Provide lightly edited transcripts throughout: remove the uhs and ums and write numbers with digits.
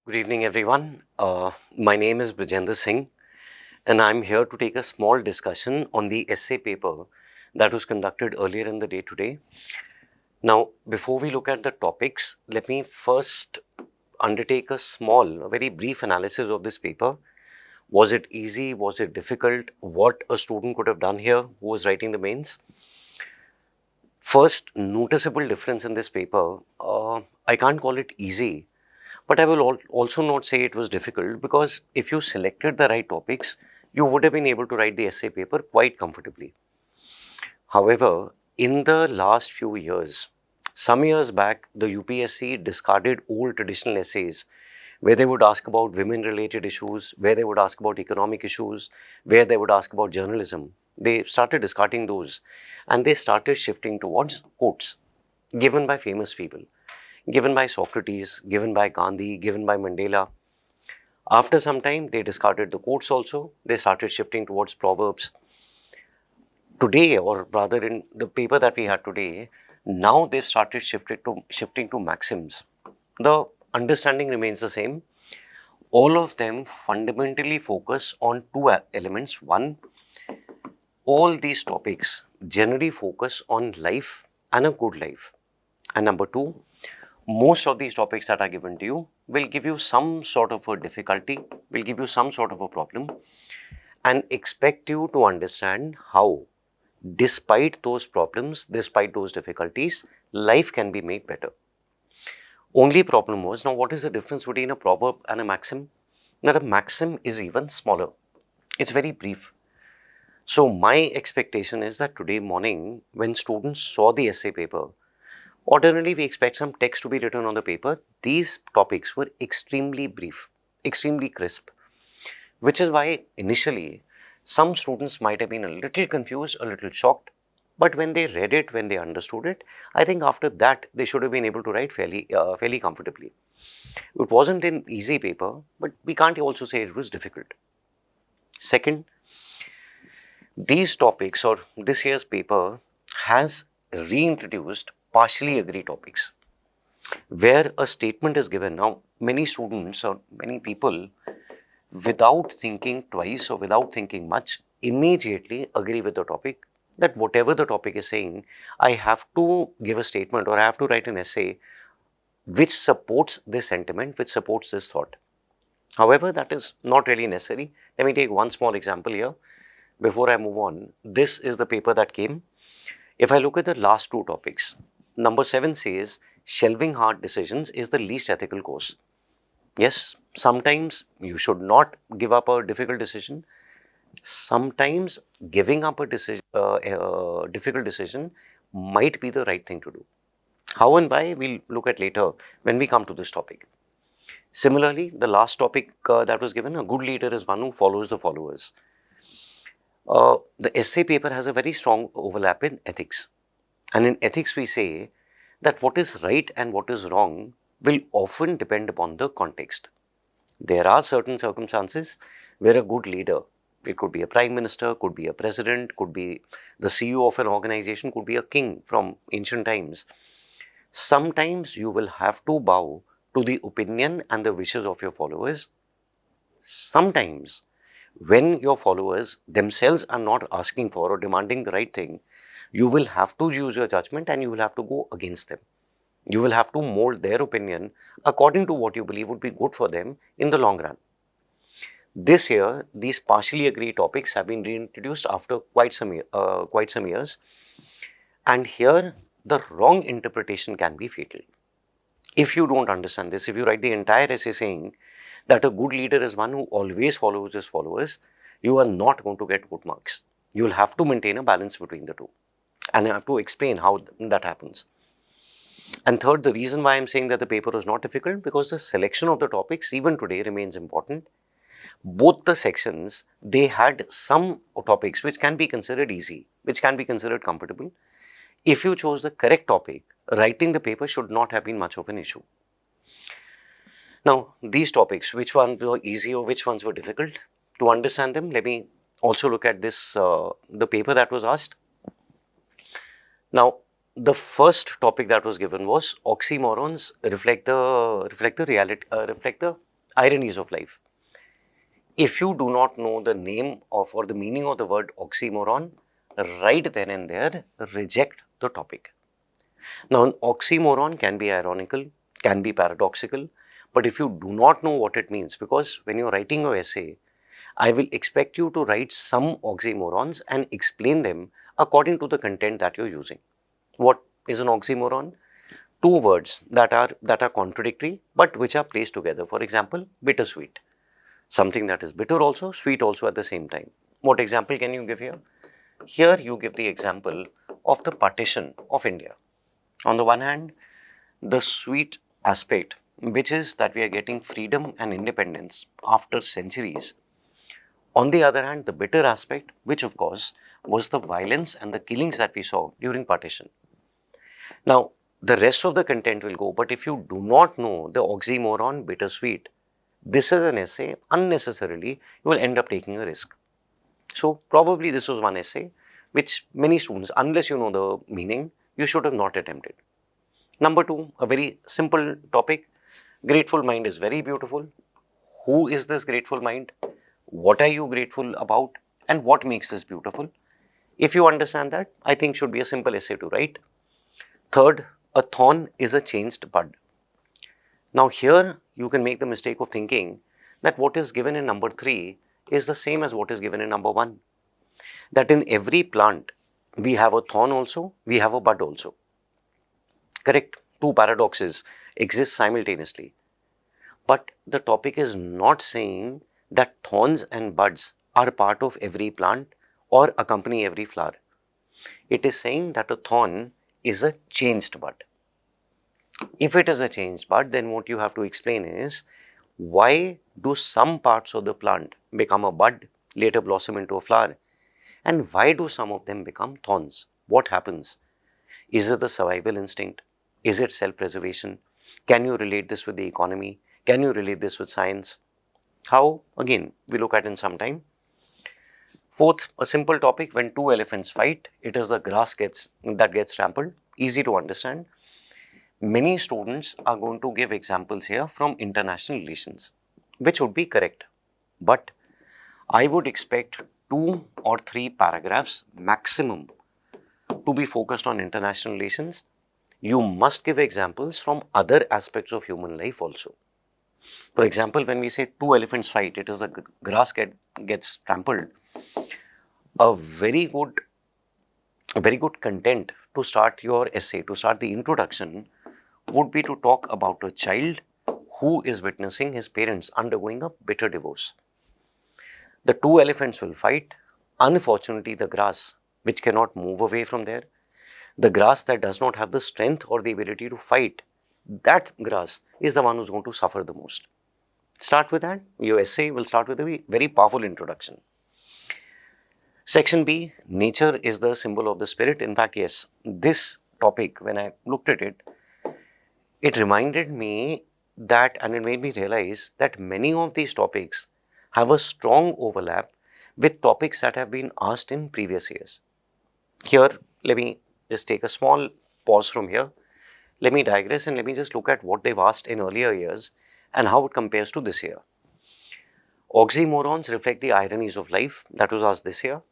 Good evening, everyone. My name is Brijender Singh, and I'm here to take a small discussion on the essay paper that was conducted earlier in the day today. Now, before we look at the topics, let me first undertake a very brief analysis of this paper. Was it easy? Was it difficult? What a student could have done here who was writing the mains? First noticeable difference in this paper, I can't call it easy, but I will also not say it was difficult, because if you selected the right topics, you would have been able to write the essay paper quite comfortably. However, in the last few years, some years back, the UPSC discarded old traditional essays where they would ask about women related issues, where they would ask about economic issues, where they would ask about journalism. They started discarding those and they started shifting towards quotes given by famous people, given by Socrates, given by Gandhi, given by Mandela. After some time, they discarded the quotes also. They started shifting towards proverbs. Today, or rather in the paper that we had today, now they started shifting to maxims. The understanding remains the same. All of them fundamentally focus on two elements. One, all these topics generally focus on life and a good life. And number two, most of these topics that are given to you will give you some sort of a difficulty, will give you some sort of a problem, and expect you to understand how, despite those problems, despite those difficulties, life can be made better. Only problem was, now what is the difference between a proverb and a maxim? Now, the maxim is even smaller. It's very brief. So my expectation is that today morning, when students saw the essay paper, ordinarily we expect some text to be written on the paper. These topics were extremely brief, extremely crisp, which is why initially some students might have been a little confused, a little shocked. But when they read it, when they understood it, I think after that they should have been able to write fairly comfortably. It wasn't an easy paper, but we can't also say it was difficult. Second, these topics, or this year's paper, has reintroduced partially agreed topics where a statement is given. Now, many students or many people, without thinking twice or without thinking much, immediately agree with the topic, that whatever the topic is saying, I have to give a statement or I have to write an essay which supports this sentiment, which supports this thought. However, that is not really necessary. Let me take one small example here before I move on. This is the paper that came. If I look at the last two topics, number 7 says, shelving hard decisions is the least ethical course. Yes, sometimes you should not give up a difficult decision. Sometimes giving up a difficult decision might be the right thing to do. How and why, we'll look at later when we come to this topic. Similarly, the last topic that was given, a good leader is one who follows the followers. The essay paper has a very strong overlap in ethics. And in ethics, we say that what is right and what is wrong will often depend upon the context. There are certain circumstances where a good leader, it could be a prime minister, could be a president, could be the CEO of an organization, could be a king from ancient times. Sometimes you will have to bow to the opinion and the wishes of your followers. Sometimes, when your followers themselves are not asking for or demanding the right thing, you will have to use your judgment and you will have to go against them. You will have to mold their opinion according to what you believe would be good for them in the long run. This year, these partially agreed topics have been reintroduced after quite some years. And here, the wrong interpretation can be fatal. If you don't understand this, if you write the entire essay saying that a good leader is one who always follows his followers, you are not going to get good marks. You will have to maintain a balance between the two. And I have to explain how that happens. And third, the reason why I'm saying that the paper was not difficult, because the selection of the topics even today remains important. Both the sections, they had some topics which can be considered easy, which can be considered comfortable. If you chose the correct topic, writing the paper should not have been much of an issue. Now, these topics, which ones were easy or which ones were difficult? To understand them, let me also look at this, the paper that was asked. Now, the first topic that was given was oxymorons reflect the ironies of life. If you do not know the name of or the meaning of the word oxymoron, right then and there, reject the topic. Now, an oxymoron can be ironical, can be paradoxical, but if you do not know what it means, because when you're writing your essay, I will expect you to write some oxymorons and explain them according to the content that you're using. What is an oxymoron? Two words that are contradictory but which are placed together. For example, bittersweet. Something that is bitter also, sweet also at the same time. What example can you give here? Here you give the example of the partition of India. On the one hand, the sweet aspect, which is that we are getting freedom and independence after centuries. On the other hand, the bitter aspect, which of course was the violence and the killings that we saw during partition. Now, the rest of the content will go, but if you do not know the oxymoron bittersweet, this is an essay, unnecessarily, you will end up taking a risk. So, probably this was one essay which many students, unless you know the meaning, you should have not attempted. Number two, a very simple topic. Grateful mind is very beautiful. Who is this grateful mind? What are you grateful about? And what makes this beautiful? If you understand that, I think should be a simple essay to write. Third, a thorn is a changed bud. Now here you can make the mistake of thinking that what is given in number 3 is the same as what is given in number 1. That in every plant we have a thorn also, we have a bud also. Correct? Two paradoxes exist simultaneously. But the topic is not saying that thorns and buds are part of every plant or accompany every flower. It is saying that a thorn is a changed bud. If it is a changed bud, then what you have to explain is why do some parts of the plant become a bud, later blossom into a flower, and why do some of them become thorns? What happens? Is it the survival instinct? Is it self-preservation? Can you relate this with the economy? Can you relate this with science? How? Again, we look at in some time. Fourth, a simple topic, when two elephants fight, it is the grass that gets trampled. Easy to understand. Many students are going to give examples here from international relations, which would be correct. But I would expect 2 or 3 paragraphs maximum to be focused on international relations. You must give examples from other aspects of human life also. For example, when we say two elephants fight, it is the grass gets trampled. A very good content to start your essay, to start the introduction, would be to talk about a child who is witnessing his parents undergoing a bitter divorce. The two elephants will fight. Unfortunately, the grass, which cannot move away from there, the grass that does not have the strength or the ability to fight, that grass is the one who's going to suffer the most. Start with that. Your essay will start with a very powerful introduction. Section B, nature is the symbol of the spirit. In fact, yes, this topic, when I looked at it, it reminded me that, and it made me realize that many of these topics have a strong overlap with topics that have been asked in previous years. Here, let me just take a small pause from here. Let me digress and let me just look at what they've asked in earlier years and how it compares to this year. Oxymorons reflect the ironies of life. That was asked this year.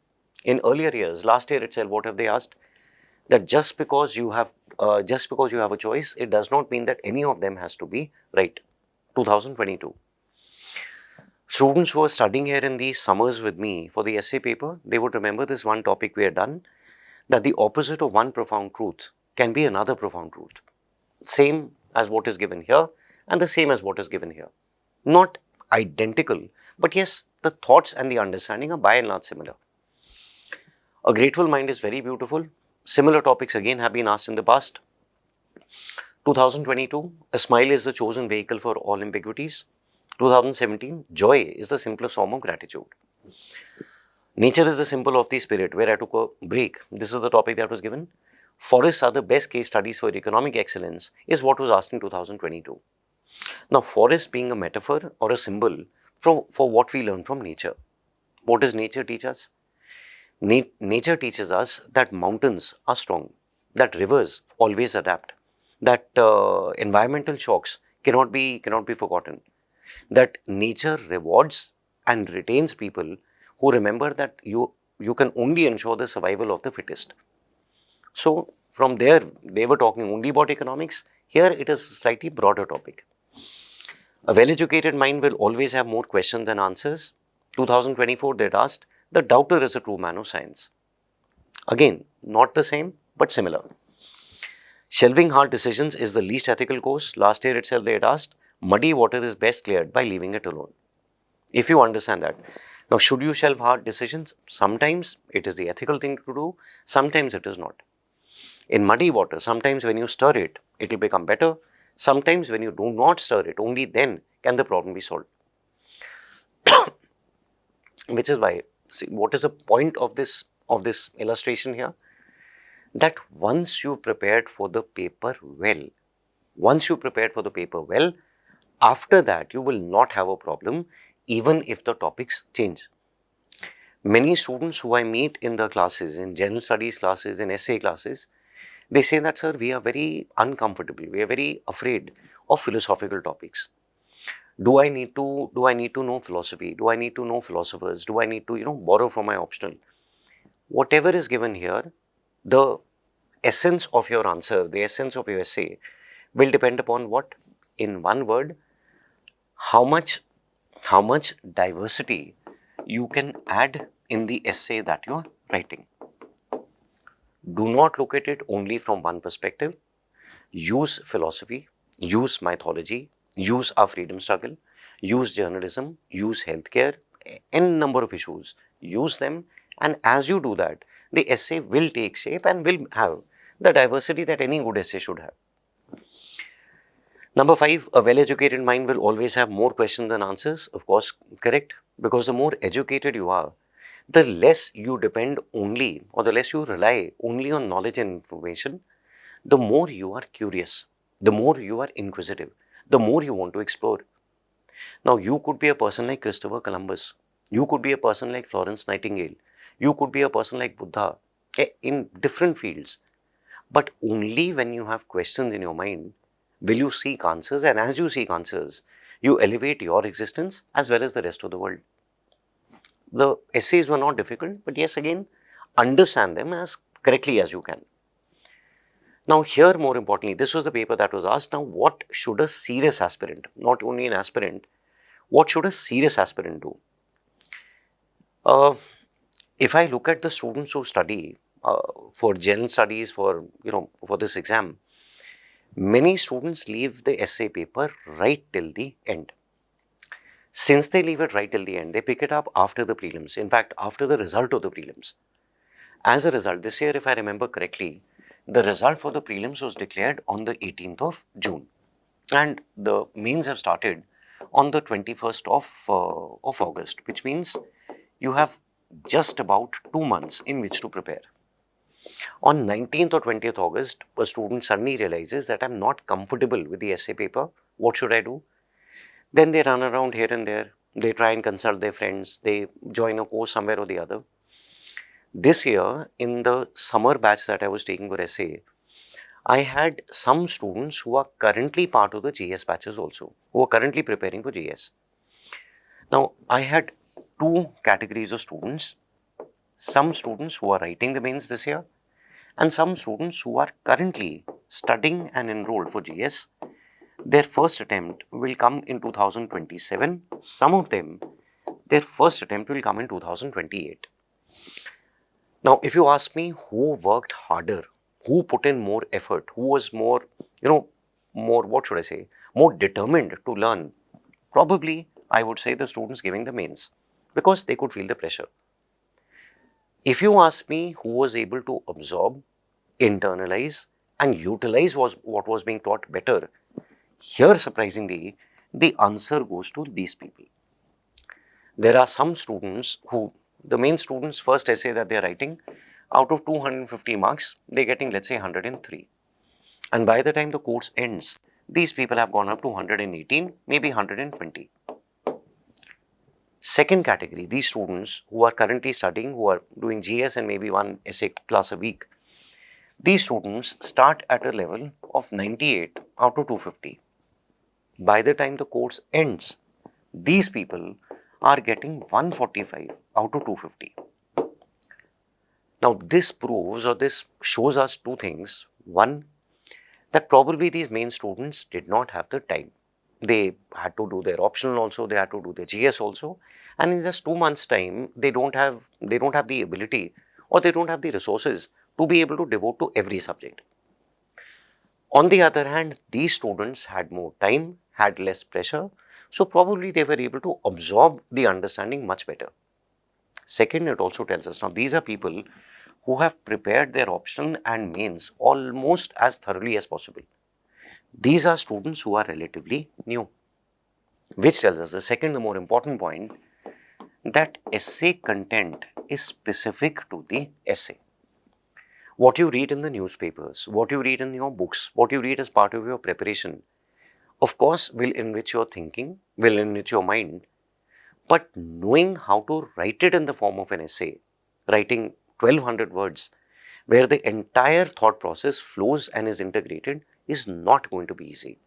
In earlier years, last year itself, what have they asked? That just because you have a choice, it does not mean that any of them has to be right. 2022. Students who are studying here in these summers with me for the essay paper, they would remember this one topic we had done, that the opposite of one profound truth can be another profound truth. Same as what is given here and the same as what is given here. Not identical, but yes, the thoughts and the understanding are by and large similar. A grateful mind is very beautiful. Similar topics again have been asked in the past. 2022, a smile is the chosen vehicle for all ambiguities. 2017, joy is the simplest form of gratitude. Nature is the symbol of the spirit, where I took a break. This is the topic that was given. Forests are the best case studies for economic excellence is what was asked in 2022. Now, forest being a metaphor or a symbol for what we learn from nature. What does nature teach us? Nature teaches us that mountains are strong, that rivers always adapt, that environmental shocks cannot be forgotten. that nature rewards and retains people who remember that you can only ensure the survival of the fittest. So from there, they were talking only about economics. Here it is a slightly broader topic. A well-educated mind will always have more questions than answers. 2024, they had asked, the doubter is a true man of science. Again, not the same, but similar. Shelving hard decisions is the least ethical course. Last year itself, they had asked, muddy water is best cleared by leaving it alone. If you understand that. Now, should you shelve hard decisions? Sometimes it is the ethical thing to do, sometimes it is not. In muddy water, sometimes when you stir it, it will become better. Sometimes when you do not stir it, only then can the problem be solved. Which is why, see, what is the point of this illustration here? That once you prepared for the paper well, after that you will not have a problem even if the topics change. Many students who I meet in the classes, in general studies classes, in essay classes, they say that, sir, we are very uncomfortable, we are very afraid of philosophical topics. Do I need to know philosophy? Do I need to know philosophers? Do I need to, borrow from my optional? Whatever is given here, the essence of your answer, the essence of your essay will depend upon what? In one word, how much diversity you can add in the essay that you are writing. Do not look at it only from one perspective. Use philosophy, use mythology, use our freedom struggle, use journalism, use healthcare, n number of issues. Use them, and as you do that, the essay will take shape and will have the diversity that any good essay should have. Number 5, a well-educated mind will always have more questions than answers. Of course, correct, because the more educated you are, the less you depend only, or the less you rely only on knowledge and information, the more you are curious, the more you are inquisitive, the more you want to explore. Now, you could be a person like Christopher Columbus, you could be a person like Florence Nightingale, you could be a person like Buddha, in different fields, but only when you have questions in your mind will you seek answers, and as you seek answers, you elevate your existence as well as the rest of the world. The essays were not difficult, but yes, again, understand them as correctly as you can. Now here, more importantly, this was the paper that was asked. Now, what should a serious aspirant, not only an aspirant, what should a serious aspirant do? If I look at the students who study for general studies, for this exam, many students leave the essay paper right till the end. Since they leave it right till the end, they pick it up after the prelims. In fact, after the result of the prelims. As a result, this year, if I remember correctly, the result for the prelims was declared on the 18th of June. And the mains have started on the 21st of August, which means you have just about 2 months in which to prepare. On 19th or 20th August, a student suddenly realizes that I'm not comfortable with the essay paper. What should I do? Then they run around here and there. They try and consult their friends. They join a course somewhere or the other. This year, in the summer batch that I was taking for essay, I had some students who are currently part of the GS batches also, who are currently preparing for GS. Now, I had 2 categories of students. Some students who are writing the mains this year, and some students who are currently studying and enrolled for GS. Their first attempt will come in 2027. Some of them, their first attempt will come in 2028. Now, if you ask me who worked harder, who put in more effort, who was more, more determined to learn, probably I would say the students giving the mains, because they could feel the pressure. If you ask me who was able to absorb, internalize, and utilize what was being taught better, here, surprisingly, the answer goes to these people. There are some students who, the main students' first essay that they are writing, out of 250 marks, they are getting, let's say, 103. And by the time the course ends, these people have gone up to 118, maybe 120. Second category, these students who are currently studying, who are doing GS and maybe 1 essay class a week, these students start at a level of 98 out of 250. By the time the course ends, These people are getting 145 out of 250. Now, this proves or this shows us two things. One, that probably these main students did not have the time. They had to do their optional also, they had to do their GS also, and in just 2 months' time, they don't have the ability or they don't have the resources to be able to devote to every subject. On the other hand, these students had more time, had less pressure, so probably they were able to absorb the understanding much better. Second, it also tells us now these are people who have prepared their optional and mains almost as thoroughly as possible. These are students who are relatively new, which tells us the second, the more important point, that essay content is specific to the essay. What you read in the newspapers, what you read in your books, what you read as part of your preparation, of course, will enrich your thinking, will enrich your mind, but knowing how to write it in the form of an essay, writing 1200 words, where the entire thought process flows and is integrated, is not going to be easy.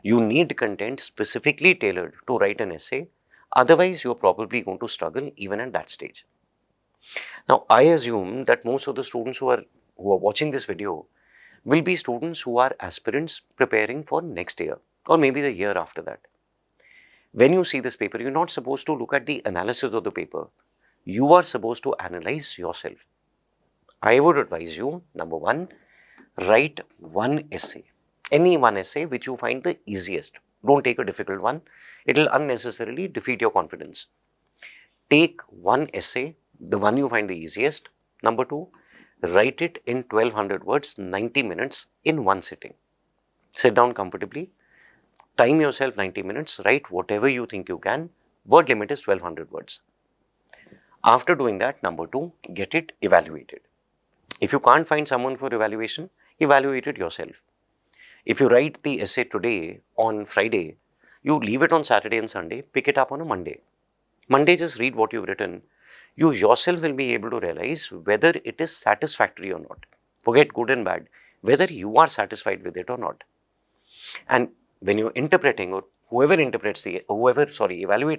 You need content specifically tailored to write an essay, otherwise you're probably going to struggle even at that stage. Now, I assume that most of the students who are watching this video will be students who are aspirants preparing for next year or maybe the year after that. When you see this paper, you're not supposed to look at the analysis of the paper. You are supposed to analyze yourself. I would advise you, number one, write one essay. Any one essay which you find the easiest. Don't take a difficult one. It will unnecessarily defeat your confidence. Take one essay, the one you find the easiest. Number two, write it in 1200 words, 90 minutes in one sitting. Sit down comfortably. Time yourself 90 minutes, write whatever you think you can. Word limit is 1200 words. After doing that, number two, get it evaluated. If you can't find someone for evaluation, evaluate it yourself. If you write the essay today on Friday, you leave it on Saturday and Sunday, pick it up on a Monday. Monday, just read what you've written. You yourself will be able to realize whether it is satisfactory or not. Forget good and bad, whether you are satisfied with it or not. And when you're interpreting, or evaluates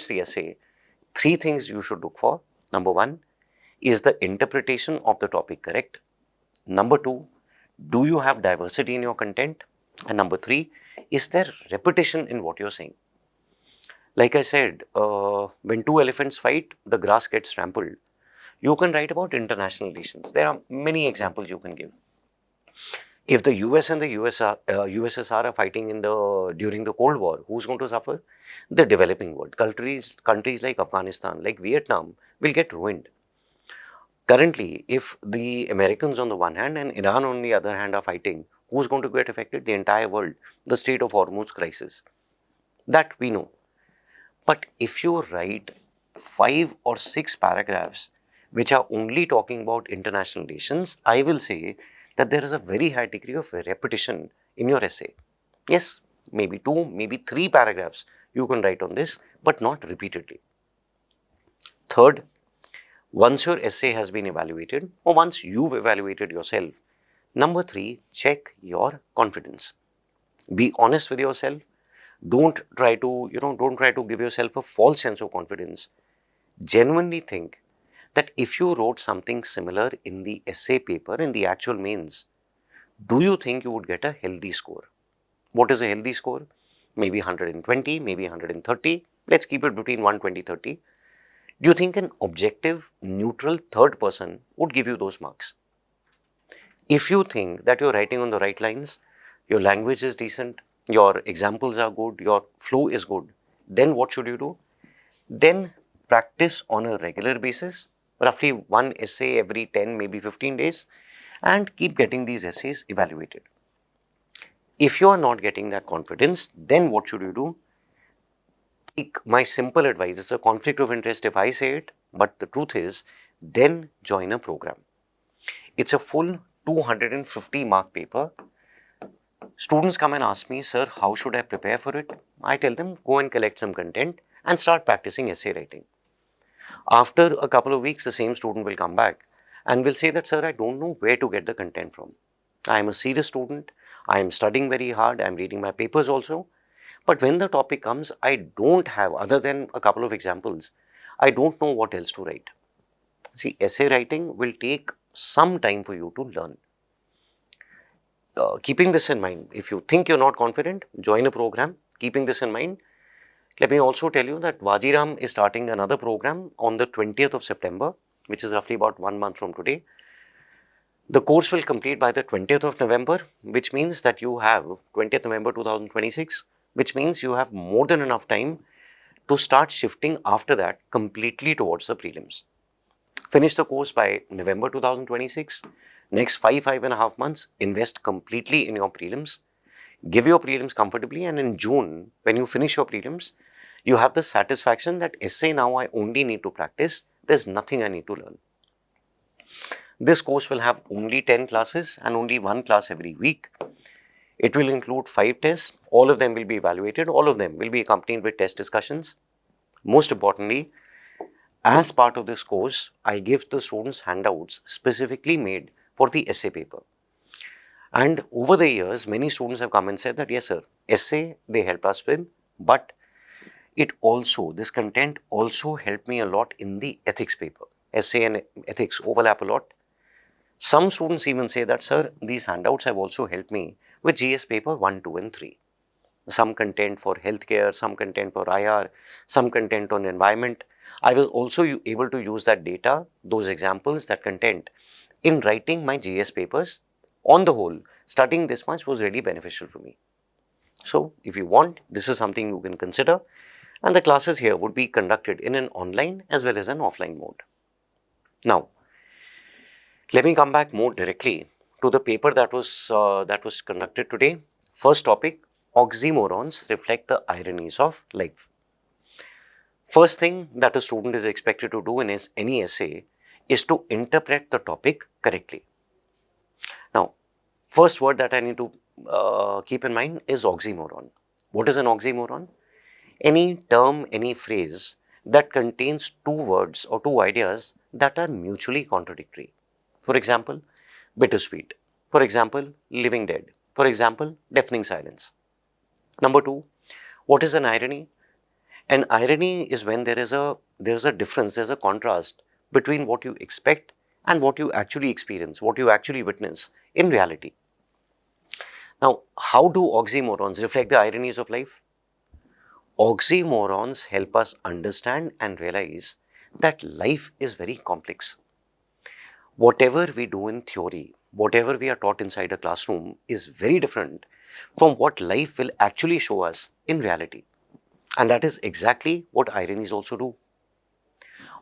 the essay, three things you should look for. Number one, is the interpretation of the topic correct? Number two, do you have diversity in your content? And number three, is there repetition in what you're saying? Like I said, when two elephants fight, the grass gets trampled. You can write about international relations. There are many examples you can give. If the US and the USSR are fighting during the Cold War, who's going to suffer? The developing world. Countries like Afghanistan, like Vietnam, will get ruined. Currently, if the Americans on the one hand and Iran on the other hand are fighting, who's going to get affected? The entire world. The Strait of Hormuz crisis. That we know. But if you write 5 or 6 paragraphs which are only talking about international relations, I will say that there is a very high degree of repetition in your essay. Yes, maybe 2, maybe 3 paragraphs you can write on this, but not repeatedly. Third, once your essay has been evaluated or once you've evaluated yourself, number 3, check your confidence. Be honest with yourself. Don't try to give yourself a false sense of confidence. Genuinely think that if you wrote something similar in the essay paper, in the actual mains, do you think you would get a healthy score? What is a healthy score? Maybe 120, maybe 130. Let's keep it between 120, 30. Do you think an objective, neutral third person would give you those marks? If you think that you're writing on the right lines, your language is decent, your examples are good, your flow is good, then what should you do? Then practice on a regular basis, roughly one essay every 10, maybe 15 days, and keep getting these essays evaluated. If you are not getting that confidence, then what should you do? My simple advice, it's a conflict of interest if I say it, but the truth is, then join a program. It's a full 250 mark paper. Students come and ask me, sir, how should I prepare for it? I tell them, go and collect some content and start practicing essay writing. After a couple of weeks, the same student will come back and will say that, sir, I don't know where to get the content from. I am a serious student. I am studying very hard. I am reading my papers also. But when the topic comes, I don't have, other than a couple of examples, I don't know what else to write. See, essay writing will take some time for you to learn. Keeping this in mind, if you think you're not confident, join a program. Keeping this in mind, let me also tell you that Vajiram is starting another program on the 20th of September, which is roughly about 1 month from today. The course will complete by the 20th of November, which means that you have 20th November 2026, which means you have more than enough time to start shifting after that completely towards the prelims. Finish the course by November 2026. Next 5.5 months, invest completely in your prelims. Give your prelims comfortably, and in June, when you finish your prelims, you have the satisfaction that essay now I only need to practice. There's nothing I need to learn. This course will have only 10 classes and only 1 class every week. It will include 5 tests. All of them will be evaluated. All of them will be accompanied with test discussions. Most importantly, as part of this course, I give the students handouts specifically made for the essay paper. And over the years, many students have come and said that, yes, sir, essay they help us with, but this content also helped me a lot in the ethics paper. Essay and ethics overlap a lot. Some students even say that, sir, these handouts have also helped me with GS paper 1, 2 and 3. Some content for healthcare, some content for IR, some content on environment. I was also able to use that data, those examples, that content in writing my GS papers. On the whole, studying this much was really beneficial for me. So, if you want, this is something you can consider, and the classes here would be conducted in an online as well as an offline mode. Now, let me come back more directly to the paper that was conducted today. First topic, oxymorons reflect the ironies of life. First thing that a student is expected to do in any essay is to interpret the topic correctly. Now, first word that I need to keep in mind is oxymoron. What is an oxymoron? Any term, any phrase that contains two words or two ideas that are mutually contradictory. For example, bittersweet. For example, living dead. For example, deafening silence. Number 2, what is an irony? An irony is when there is a difference, there is a contrast between what you expect and what you actually experience, what you actually witness in reality. Now, how do oxymorons reflect the ironies of life? Oxymorons help us understand and realize that life is very complex. Whatever we do in theory, whatever we are taught inside a classroom is very different from what life will actually show us in reality. And that is exactly what ironies also do.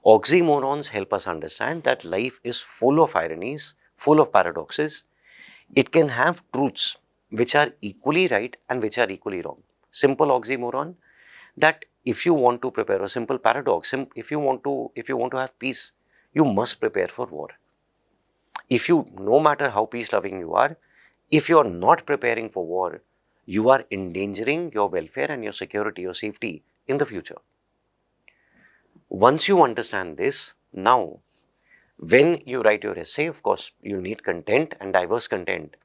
Oxymorons help us understand that life is full of ironies, full of paradoxes. It can have truths which are equally right and which are equally wrong. Simple oxymoron, that if you want to prepare a simple paradox, if you want to have peace, you must prepare for war. No matter how peace loving you are, if you are not preparing for war, you are endangering your welfare and your security, your safety in the future. Once you understand this, now when you write your essay, of course, you need content and diverse content.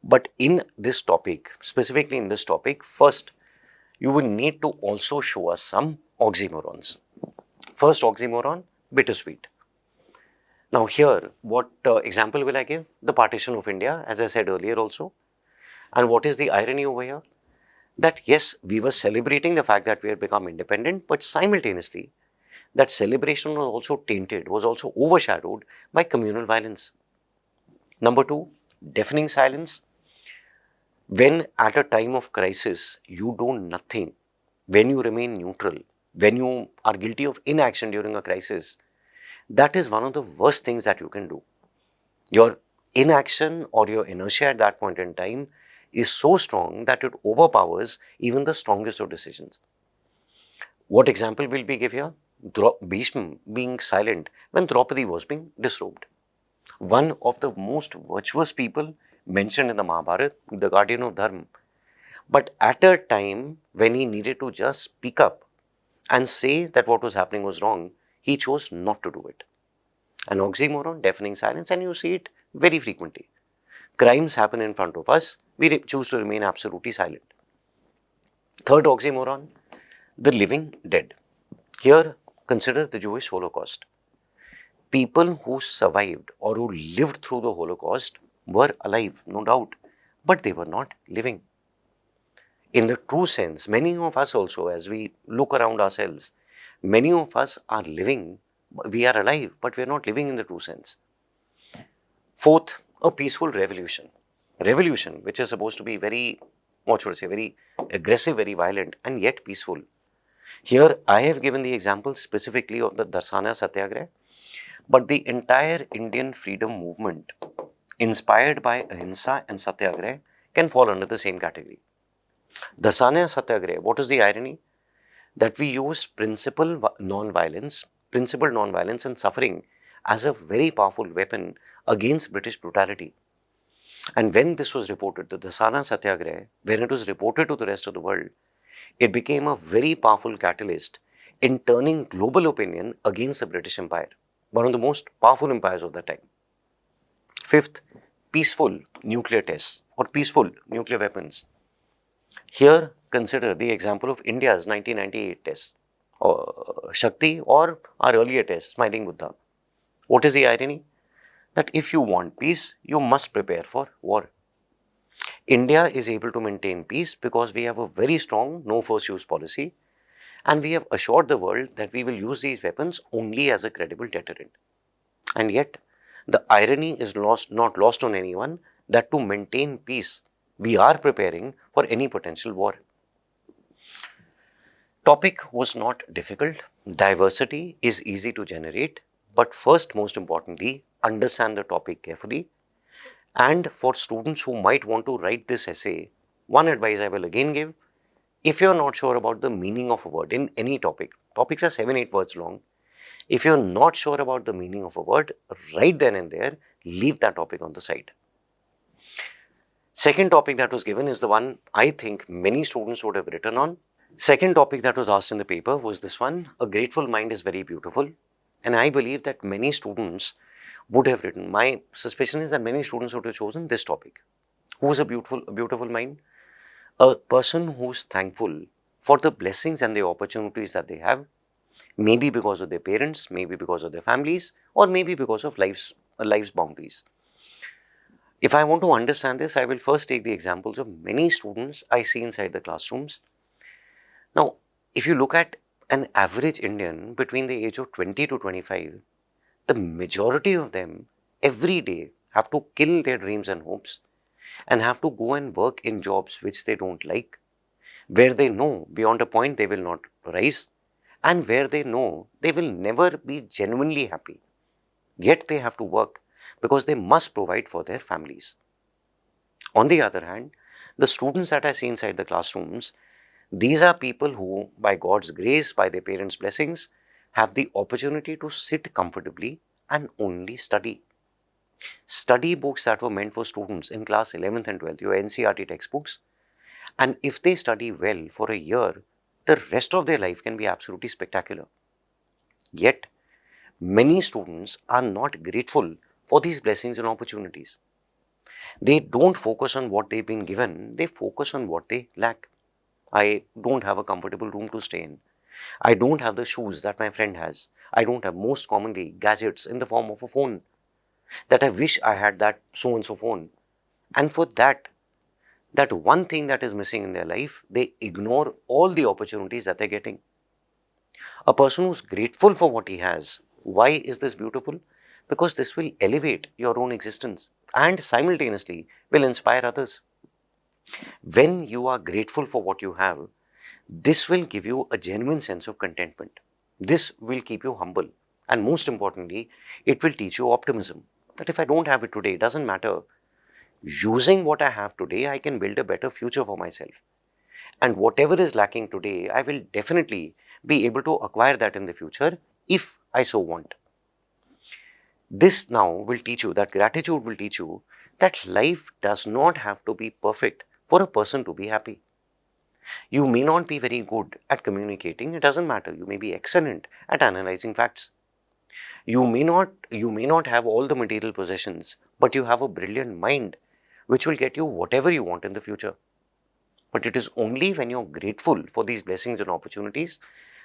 But in this topic, specifically in this topic, first, you will need to also show us some oxymorons. First oxymoron, bittersweet. Now here, what example will I give? The partition of India, as I said earlier also. And what is the irony over here? That yes, we were celebrating the fact that we had become independent, but simultaneously, that celebration was also tainted, was also overshadowed by communal violence. Number 2, deafening silence. When at a time of crisis, you do nothing, when you remain neutral, when you are guilty of inaction during a crisis, that is one of the worst things that you can do. Your inaction or your inertia at that point in time is so strong that it overpowers even the strongest of decisions. What example will we give here? Bhishma being silent when Draupadi was being disrobed. One of the most virtuous people mentioned in the Mahabharata, the guardian of Dharma. But at a time when he needed to just speak up and say that what was happening was wrong, he chose not to do it. An oxymoron, deafening silence, and you see it very frequently. Crimes happen in front of us, we choose to remain absolutely silent. Third oxymoron, the living dead. Here, consider the Jewish Holocaust. People who survived or who lived through the Holocaust were alive, no doubt, but they were not living. In the true sense, many of us also, as we look around ourselves, many of us are living, we are alive, but we are not living in the true sense. Fourth, a peaceful revolution. Revolution, which is supposed to be very, what should I say, very aggressive, very violent, and yet peaceful. Here, I have given the example specifically of the Darsana Satyagraha, but the entire Indian freedom movement, inspired by Ahimsa and Satyagraha, can fall under the same category. Darsana Satyagraha, what is the irony? That we use principled non-violence and suffering as a very powerful weapon against British brutality. And when this was reported, the Darsana Satyagraha, when it was reported to the rest of the world, it became a very powerful catalyst in turning global opinion against the British Empire, one of the most powerful empires of the time. Fifth, peaceful nuclear tests or peaceful nuclear weapons. Here, consider the example of India's 1998 test, or Shakti, or our earlier test, Smiling Buddha. What is the irony? That if you want peace, you must prepare for war. India is able to maintain peace because we have a very strong no force use policy, and we have assured the world that we will use these weapons only as a credible deterrent. And yet, the irony is not lost on anyone that to maintain peace, we are preparing for any potential war. Topic was not difficult. Diversity is easy to generate, but first, most importantly, understand the topic carefully. And for students who might want to write this essay, one advice I will again give: if you're not sure about the meaning of a word in any topic, topics are 7-8 words long. If you're not sure about the meaning of a word, right then and there, leave that topic on the side. Second topic that was given is the one I think many students would have written on. Second topic that was asked in the paper was this one: a grateful mind is very beautiful. And I believe that many students would have written. My suspicion is that many students would have chosen this topic. Who is a beautiful mind? A person who's thankful for the blessings and the opportunities that they have, maybe because of their parents, maybe because of their families, or maybe because of life's boundaries. If I want to understand this, I will first take the examples of many students I see inside the classrooms. Now, if you look at an average Indian between the age of 20 to 25, the majority of them every day have to kill their dreams and hopes and have to go and work in jobs which they don't like, where they know beyond a point they will not rise, and where they know they will never be genuinely happy. Yet they have to work because they must provide for their families. On the other hand, the students that I see inside the classrooms, these are people who, by God's grace, by their parents' blessings, have the opportunity to sit comfortably and only study. Study books that were meant for students in class 11th and 12th, your NCERT textbooks. And if they study well for a year, the rest of their life can be absolutely spectacular. Yet, many students are not grateful for these blessings and opportunities. They don't focus on what they've been given, they focus on what they lack. I don't have a comfortable room to stay in. I don't have the shoes that my friend has. I don't have, most commonly, gadgets in the form of a phone. That I wish I had that so-and-so phone. And for that one thing that is missing in their life, they ignore all the opportunities that they're getting. A person who's grateful for what he has, why is this beautiful? Because this will elevate your own existence and simultaneously will inspire others. When you are grateful for what you have, this will give you a genuine sense of contentment. This will keep you humble. And most importantly, it will teach you optimism. That if I don't have it today, it doesn't matter. Using what I have today, I can build a better future for myself. And whatever is lacking today, I will definitely be able to acquire that in the future if I so want. This now will teach you, that gratitude will teach you that life does not have to be perfect for a person to be happy. You may not be very good at communicating, it doesn't matter. You may be excellent at analyzing facts. You may not have all the material possessions, but you have a brilliant mind which will get you whatever you want in the future. But it is only when you're grateful for these blessings and opportunities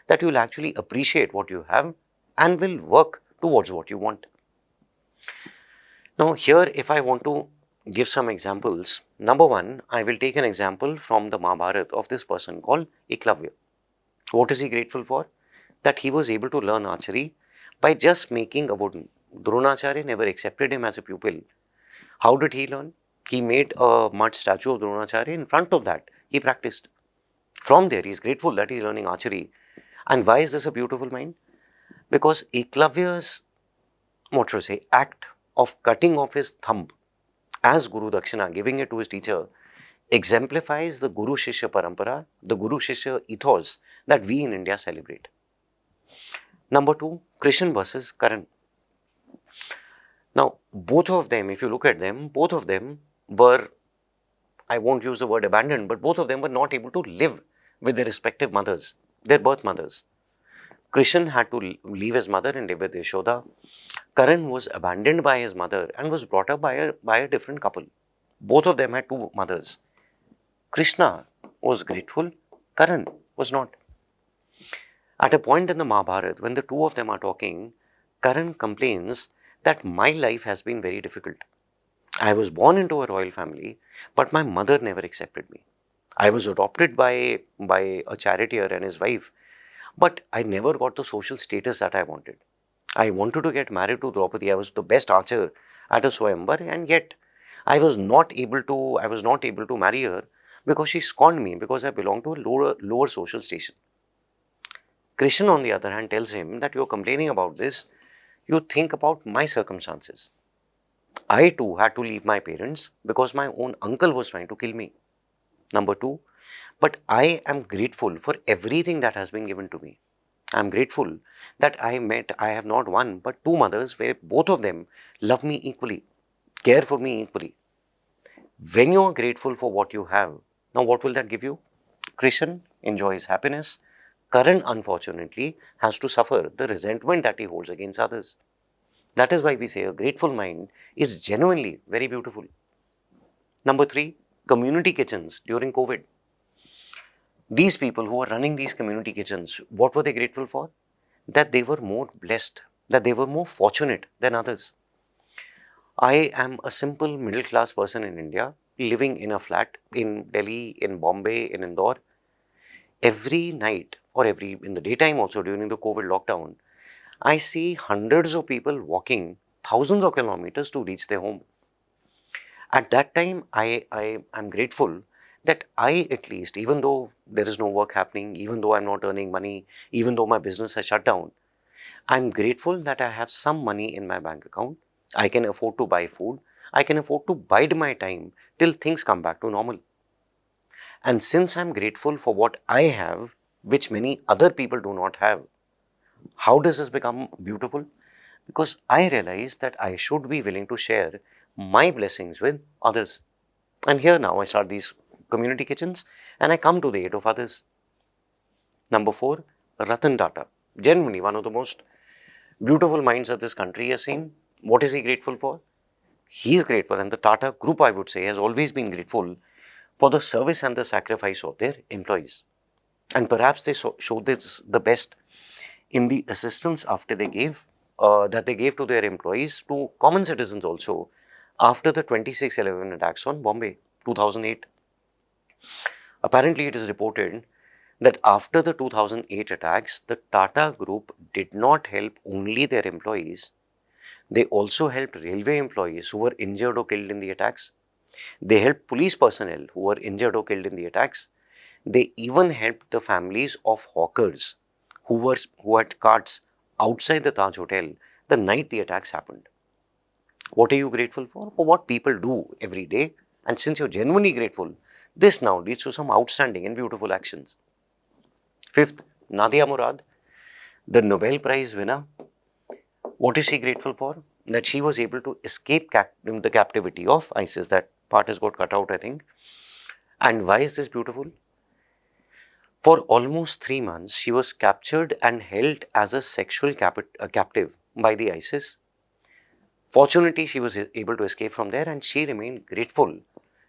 that you'll actually appreciate what you have and will work towards what you want. Now, here, if I want to give some examples, number one, I will take an example from the Mahabharata of this person called Eklavya. What is he grateful for? That he was able to learn archery by just making a wooden. Dronacharya never accepted him as a pupil. How did he learn? He made a mud statue of Dronacharya. In front of that, he practiced. From there, he is grateful that he is learning archery. And why is this a beautiful mind? Because Eklavya's, what should I say, act of cutting off his thumb as Guru Dakshina, giving it to his teacher, exemplifies the Guru Shishya Parampara, the Guru Shishya ethos that we in India celebrate. Number two, Krishan versus Karan. Now, both of them, if you look at them, both of them were, I won't use the word abandoned, but both of them were not able to live with their respective mothers, their birth mothers. Krishan had to leave his mother and live with Yashoda. Karan was abandoned by his mother and was brought up by a different couple. Both of them had two mothers. Krishna was grateful, Karan was not. At a point in the Mahabharata, when the two of them are talking, Karan complains that my life has been very difficult. I was born into a royal family, but my mother never accepted me. I was adopted by a charioteer and his wife, but I never got the social status that I wanted. I wanted to get married to Draupadi. I was the best archer at a Swayamvar, and yet I was not able to marry her because she scorned me because I belonged to a lower social station. Krishna, on the other hand, tells him that you're complaining about this. You think about my circumstances. I too had to leave my parents because my own uncle was trying to kill me. Number two, but I am grateful for everything that has been given to me. I am grateful that I have not one but two mothers where both of them love me equally, care for me equally. When you are grateful for what you have, now what will that give you? Krishna enjoys happiness. Karan, unfortunately, has to suffer the resentment that he holds against others. That is why we say a grateful mind is genuinely very beautiful. Number three, community kitchens during COVID. These people who are running these community kitchens, what were they grateful for? That they were more blessed, that they were more fortunate than others. I am a simple middle class person in India, living in a flat in Delhi, in Bombay, in Indore. Every night or in the daytime also during the COVID lockdown, I see hundreds of people walking thousands of kilometers to reach their home. At that time, I am grateful that I at least, even though there is no work happening, even though I'm not earning money, even though my business has shut down, I'm grateful that I have some money in my bank account. I can afford to buy food. I can afford to bide my time till things come back to normal. And since I'm grateful for what I have, which many other people do not have, how does this become beautiful? Because I realize that I should be willing to share my blessings with others. And here now I start these community kitchens and I come to the aid of others. Number four, Ratan Tata. Genuinely one of the most beautiful minds that this country has seen. What is he grateful for? He is grateful, and the Tata group, I would say, has always been grateful for the service and the sacrifice of their employees. And perhaps they showed this the best in the assistance after they gave that they gave to their employees, to common citizens also, after the 26/11 attacks on Bombay, 2008. Apparently, it is reported that after the 2008 attacks, the Tata group did not help only their employees. They also helped railway employees who were injured or killed in the attacks. They helped police personnel who were injured or killed in the attacks. They even helped the families of hawkers who had carts outside the Taj Hotel the night the attacks happened. What are you grateful for? For what people do every day. And since you're genuinely grateful, this now leads to some outstanding and beautiful actions. Fifth, Nadia Murad, the Nobel Prize winner. What is she grateful for? That she was able to escape the captivity of ISIS. That part has got cut out, I think. And why is this beautiful? For almost 3 months, she was captured and held as a sexual captive by the ISIS. Fortunately, she was able to escape from there, and she remained grateful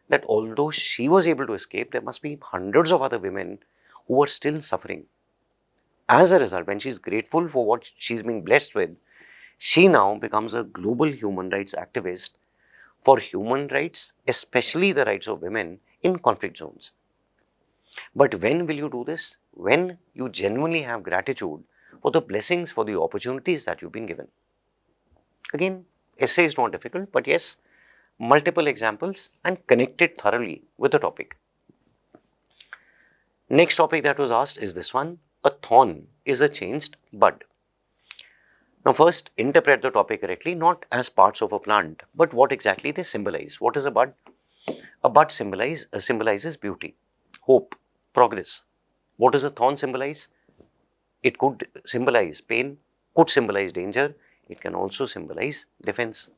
that although she was able to escape, there must be hundreds of other women who are still suffering. As a result, when she's grateful for what she's been blessed with, she now becomes a global human rights activist for human rights, especially the rights of women in conflict zones. But when will you do this? When you genuinely have gratitude for the blessings, for the opportunities that you've been given. Again, essay is not difficult, but yes, multiple examples and connect it thoroughly with the topic. Next topic that was asked is this one. A thorn is a changed bud. Now first, interpret the topic correctly, not as parts of a plant, but what exactly they symbolize. What is a bud? A bud symbolizes beauty, hope, progress. What does a thorn symbolize? It could symbolize pain, could symbolize danger. It can also symbolize defense.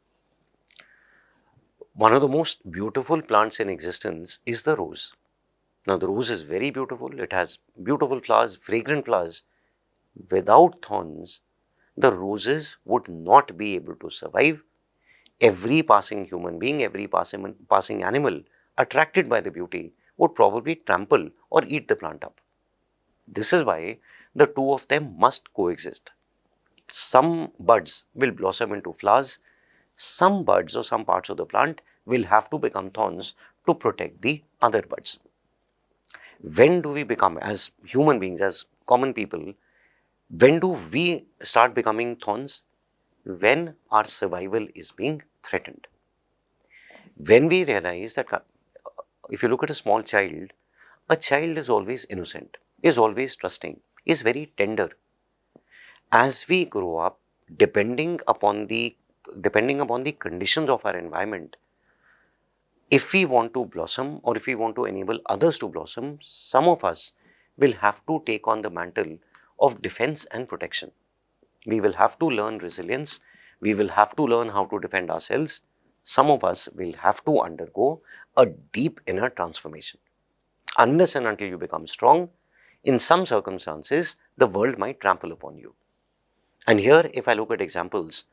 One of the most beautiful plants in existence is the rose. Now the rose is very beautiful. It has beautiful flowers, fragrant flowers. Without thorns, the roses would not be able to survive. Every passing human being, every passing animal attracted by the beauty would probably trample or eat the plant up. This is why the two of them must coexist. Some buds will blossom into flowers. Some buds or some parts of the plant will have to become thorns to protect the other buds. When do we become, as human beings, as common people, when do we start becoming thorns? When our survival is being threatened. When we realize that if you look at a small child, a child is always innocent, is always trusting, is very tender. As we grow up, depending upon the conditions of our environment, if we want to blossom or if we want to enable others to blossom, some of us will have to take on the mantle of defense and protection. We will have to learn resilience. We will have to learn how to defend ourselves. Some of us will have to undergo a deep inner transformation. Unless and until you become strong, in some circumstances, the world might trample upon you. And here, if I look at examples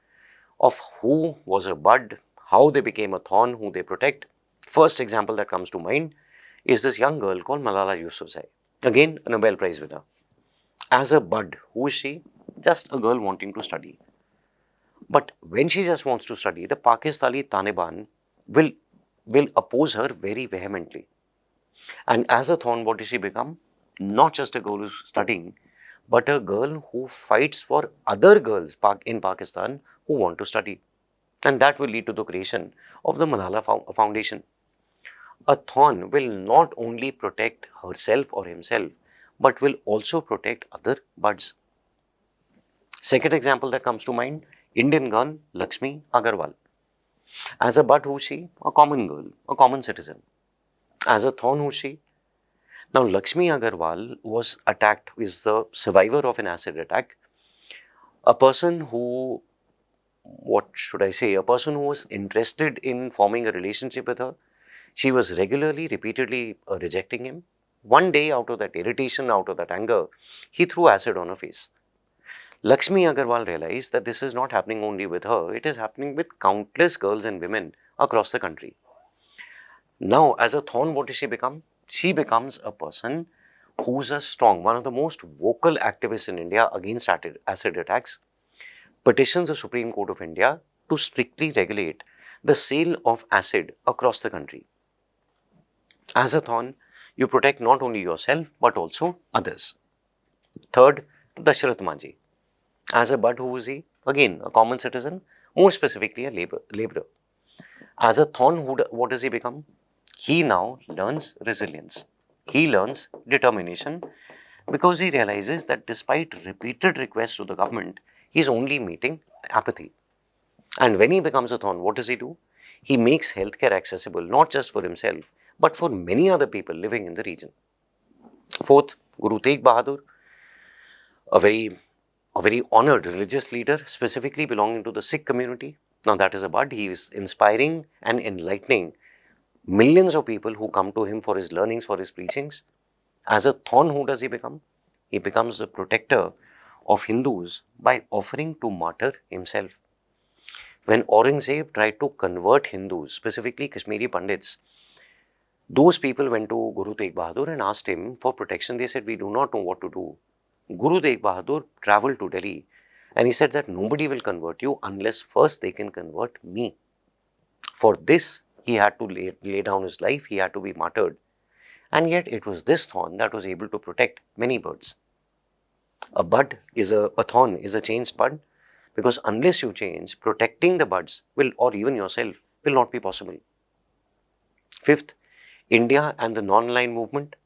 of who was a bud, how they became a thorn, who they protect, first example that comes to mind is this young girl called Malala Yousafzai. Again, a Nobel Prize winner. As a bud, who is she? Just a girl wanting to study. But when she just wants to study, the Pakistani Taliban will oppose her very vehemently. And as a thorn, what does she become? Not just a girl who's studying, but a girl who fights for other girls in Pakistan who want to study. And that will lead to the creation of the Malala Foundation. A thorn will not only protect herself or himself, but will also protect other buds. Second example that comes to mind, Indian girl Lakshmi Agarwal. As a bud, who's she? A common girl, a common citizen. As a thorn, who's she? Now, Lakshmi Agarwal was attacked, is the survivor of an acid attack. A person who, what should I say, a person who was interested in forming a relationship with her. She was regularly, repeatedly rejecting him. One day, out of that irritation, out of that anger, he threw acid on her face. Lakshmi Agarwal realized that this is not happening only with her, it is happening with countless girls and women across the country. Now, as a thorn, what does she become? She becomes a person who's a strong, one of the most vocal activists in India against acid attacks, petitions the Supreme Court of India to strictly regulate the sale of acid across the country. As a thorn, you protect not only yourself but also others. Third, Dashrath Manji. As a bud, who is he? Again, a common citizen, more specifically a laborer. As a thorn, what does he become? He now learns resilience. He learns determination because he realizes that despite repeated requests to the government, he is only meeting apathy. And when he becomes a thorn, what does he do? He makes healthcare accessible not just for himself, but for many other people living in the region. Fourth, Guru Tegh Bahadur, a very honored religious leader, specifically belonging to the Sikh community. Now that is a bud. He is inspiring and enlightening millions of people who come to him for his learnings, for his preachings. As a thorn, who does he become? He becomes the protector of Hindus by offering to martyr himself. When Aurangzeb tried to convert Hindus, specifically Kashmiri Pandits, Those people went to Guru Tegh Bahadur and asked him for protection. They said, we do not know what to do. Guru Tegh Bahadur traveled to Delhi and he said that nobody will convert you unless first they can convert me. For this, he had to lay down his life, he had to be martyred. And yet it was this thorn that was able to protect many birds. A thorn is a changed bud, because unless you change, protecting the buds will, or even yourself, will not be possible. Fifth, India and the non-aligned movement.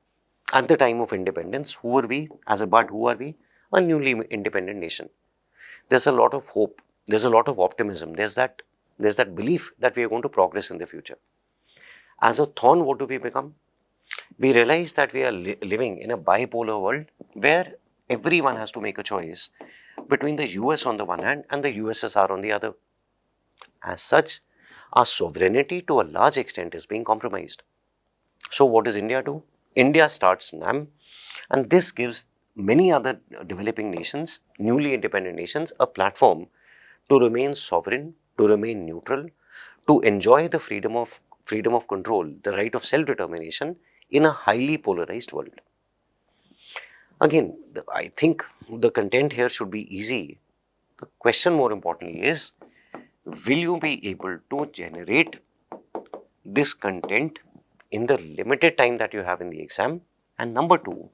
At the time of independence, who were we? As a bud, who are we? A newly independent nation. There's a lot of hope. There's a lot of optimism. There's that belief that we are going to progress in the future. As a thorn, what do we become? We realize that we are living in a bipolar world where everyone has to make a choice between the US on the one hand and the USSR on the other. As such, our sovereignty to a large extent is being compromised. So what does India do? India starts NAM, and this gives many other developing nations, newly independent nations, a platform to remain sovereign, to remain neutral, to enjoy the freedom of control, the right of self-determination in a highly polarized world. Again, I think the content here should be easy. The question more importantly is, will you be able to generate this content in the limited time that you have in the exam? And number two,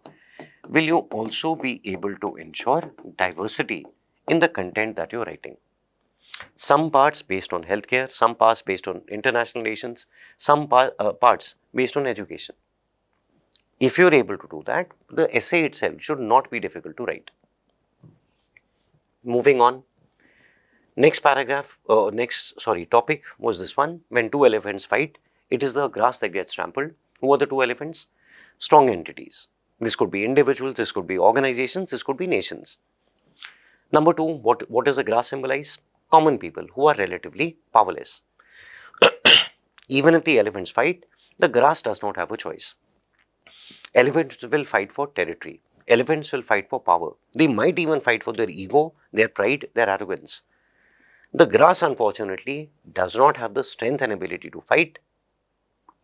will you also be able to ensure diversity in the content that you're writing? Some parts based on healthcare, some parts based on international relations, some parts based on education. If you're able to do that, the essay itself should not be difficult to write. Moving on. Next topic was this one. When two elephants fight, it is the grass that gets trampled. Who are the two elephants? Strong entities. This could be individuals, this could be organizations, this could be nations. Number two, what does the grass symbolize? Common people who are relatively powerless. Even if the elephants fight, the grass does not have a choice. Elephants will fight for territory. Elephants will fight for power. They might even fight for their ego, their pride, their arrogance. The grass, unfortunately, does not have the strength and ability to fight.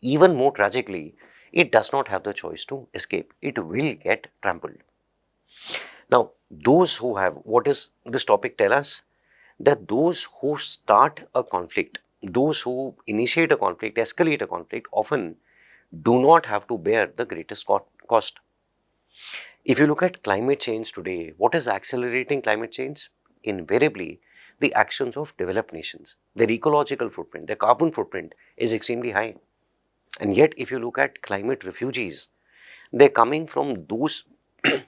Even more tragically, it does not have the choice to escape. It will get trampled. Now, those who have, what does this topic tell us? That those who start a conflict, those who initiate a conflict, escalate a conflict, often do not have to bear the greatest cost. If you look at climate change today, what is accelerating climate change? Invariably, the actions of developed nations. Their ecological footprint, their carbon footprint is extremely high. And yet, if you look at climate refugees, they're coming from those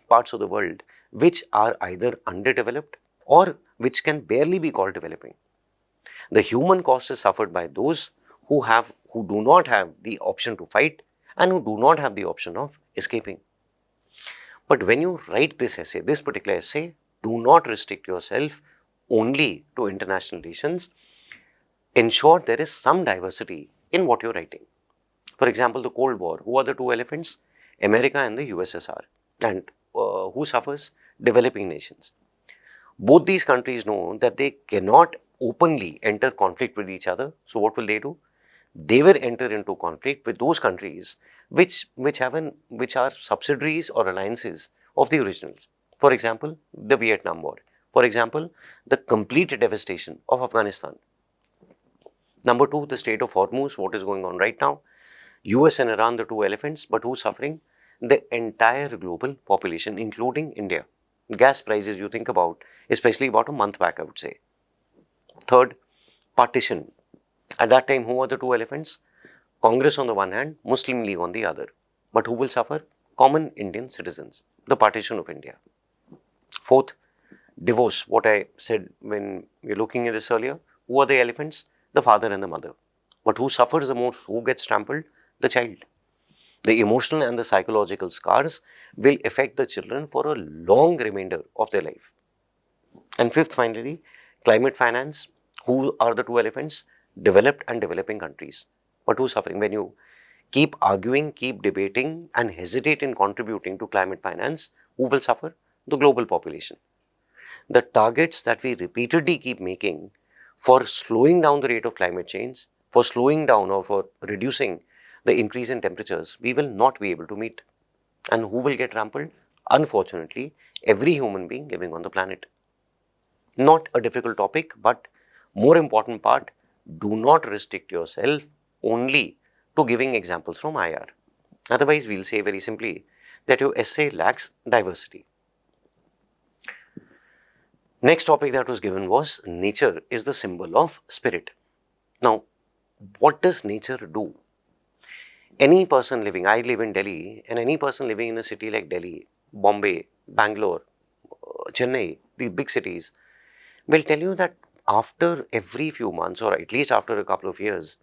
parts of the world which are either underdeveloped or which can barely be called developing. The human cost is suffered by those who do not have the option to fight and who do not have the option of escaping. But when you write this essay, this particular essay, do not restrict yourself only to international relations. Ensure there is some diversity in what you're writing. For example, the Cold War, who are the two elephants? America and the USSR. And who suffers? Developing nations. Both these countries know that they cannot openly enter conflict with each other. So what will they do? They will enter into conflict with those countries which are subsidiaries or alliances of the originals. For example, the Vietnam War. For example, the complete devastation of Afghanistan. Number two, the Strait of Hormuz, what is going on right now? US and Iran, the two elephants, but who's suffering? The entire global population, including India. Gas prices, you think about, especially about a month back, I would say. Third, partition. At that time, who are the two elephants? Congress on the one hand, Muslim League on the other. But who will suffer? Common Indian citizens, the partition of India. Fourth, divorce. What I said when we were looking at this earlier, who are the elephants? The father and the mother. But who suffers the most? Who gets trampled? The child. The emotional and the psychological scars will affect the children for a long remainder of their life. And fifth, finally, climate finance. Who are the two elephants? Developed and developing countries. But who's suffering? When you keep arguing, keep debating and hesitate in contributing to climate finance, who will suffer? The global population. The targets that we repeatedly keep making for slowing down the rate of climate change, for slowing down or for reducing the increase in temperatures, we will not be able to meet. And who will get trampled? Unfortunately, every human being living on the planet. Not a difficult topic, but more important part, do not restrict yourself only to giving examples from IR. Otherwise, we'll say very simply that your essay lacks diversity. Next topic that was given was nature is the symbol of spirit. Now, what does nature do? Any person living, I live in Delhi, and any person living in a city like Delhi, Bombay, Bangalore, Chennai, the big cities, will tell you that after every few months, or at least after a couple of years,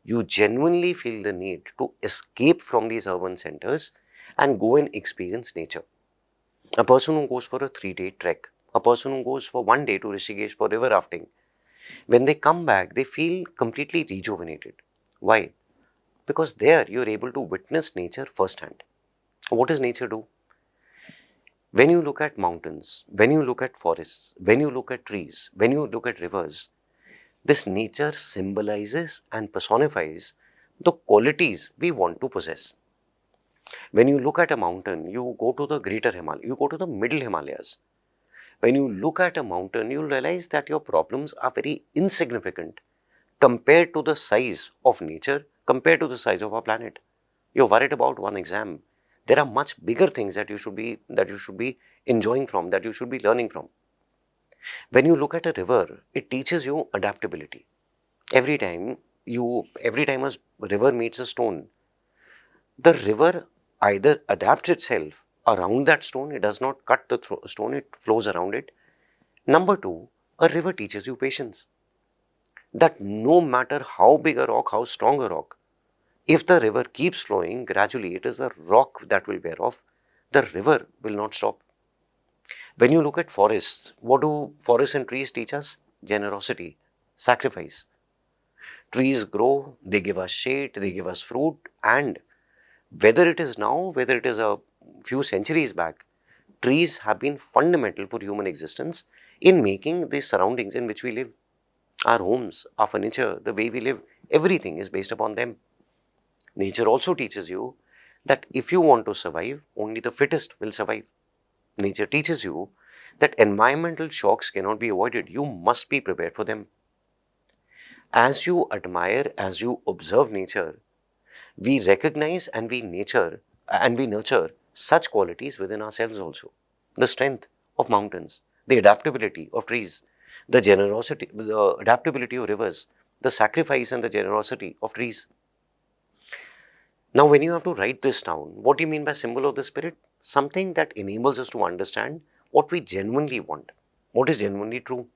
you genuinely feel the need to escape from these urban centers and go and experience nature. A person who goes for a 3-day trek, a person who goes for 1 day to Rishikesh for river rafting, when they come back, they feel completely rejuvenated. Why? Because there you're able to witness nature firsthand. What does nature do? When you look at mountains, when you look at forests, when you look at trees, when you look at rivers, this nature symbolizes and personifies the qualities we want to possess. When you look at a mountain, you go to the greater Himalaya, you go to the middle Himalayas. When you look at a mountain, you'll realize that your problems are very insignificant compared to the size of nature, compared to the size of our planet. You're worried about one exam. There are much bigger things that you should be enjoying from, that you should be learning from. When you look at a river, it teaches you adaptability. Every time a river meets a stone, the river either adapts itself around that stone, it does not cut the stone, it flows around it. Number two, a river teaches you patience. That no matter how big a rock, how strong a rock, if the river keeps flowing, gradually it is the rock that will wear off. The river will not stop. When you look at forests, what do forests and trees teach us? Generosity, sacrifice. Trees grow, they give us shade, they give us fruit, and whether it is now, whether it is a few centuries back, trees have been fundamental for human existence in making the surroundings in which we live. Our homes, our furniture, the way we live, everything is based upon them. Nature also teaches you that if you want to survive, only the fittest will survive. Nature teaches you that environmental shocks cannot be avoided. You must be prepared for them. As you admire, as you observe nature, we recognize and we nurture such qualities within ourselves also. The strength of mountains, the adaptability of trees, the generosity, the adaptability of rivers, the sacrifice and the generosity of trees. Now, when you have to write this down, what do you mean by symbol of the spirit? Something that enables us to understand what we genuinely want, what is genuinely true.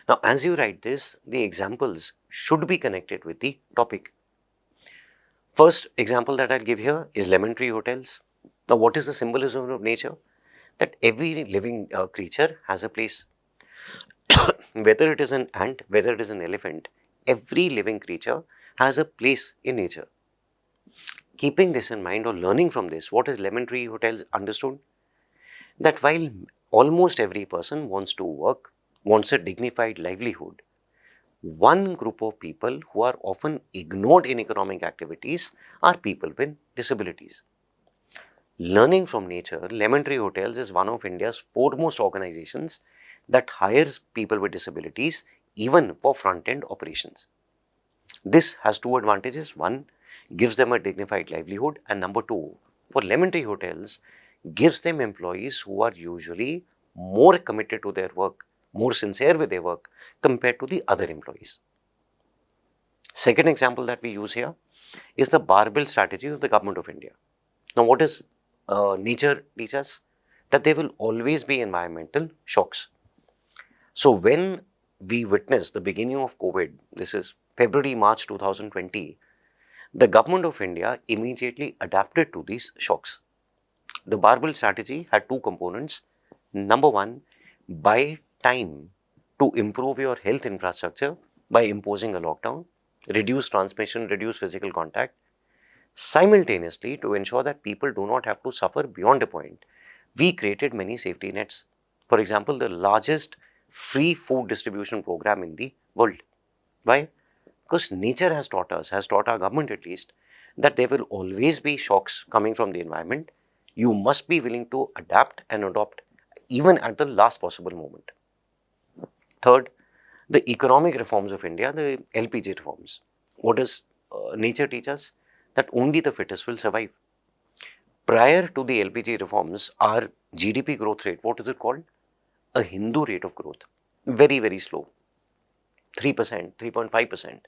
Now, as you write this, the examples should be connected with the topic. First example that I'll give here is lemon tree hotels. Now, what is the symbolism of nature? That every living creature has a place. Whether it is an ant, whether it is an elephant, every living creature has a place in nature. Keeping this in mind or learning from this, what is lemon tree hotels understood? That while almost every person wants to work, wants a dignified livelihood, one group of people who are often ignored in economic activities are people with disabilities. Learning from nature, Lemon Tree Hotels is one of India's foremost organizations that hires people with disabilities even for front-end operations. This has two advantages. One, gives them a dignified livelihood, and number two, for Lemon Tree Hotels, gives them employees who are usually more committed to their work, more sincere with their work compared to the other employees. Second example that we use here is the barbell strategy of the government of India. Now, what does nature teach us? That there will always be environmental shocks. So, when we witness the beginning of COVID, this is February, March 2020, the government of India immediately adapted to these shocks. The barbell strategy had two components. Number one, buy time to improve your health infrastructure by imposing a lockdown, reduce transmission, reduce physical contact. Simultaneously, to ensure that people do not have to suffer beyond a point, we created many safety nets. For example, the largest free food distribution program in the world. Why? Because nature has taught us, has taught our government at least, that there will always be shocks coming from the environment. You must be willing to adapt and adopt even at the last possible moment. Third, the economic reforms of India, the LPG reforms. What does nature teach us? That only the fittest will survive. Prior to the LPG reforms, our GDP growth rate, what is it called? A Hindu rate of growth. Very, very slow. 3%, 3.5%.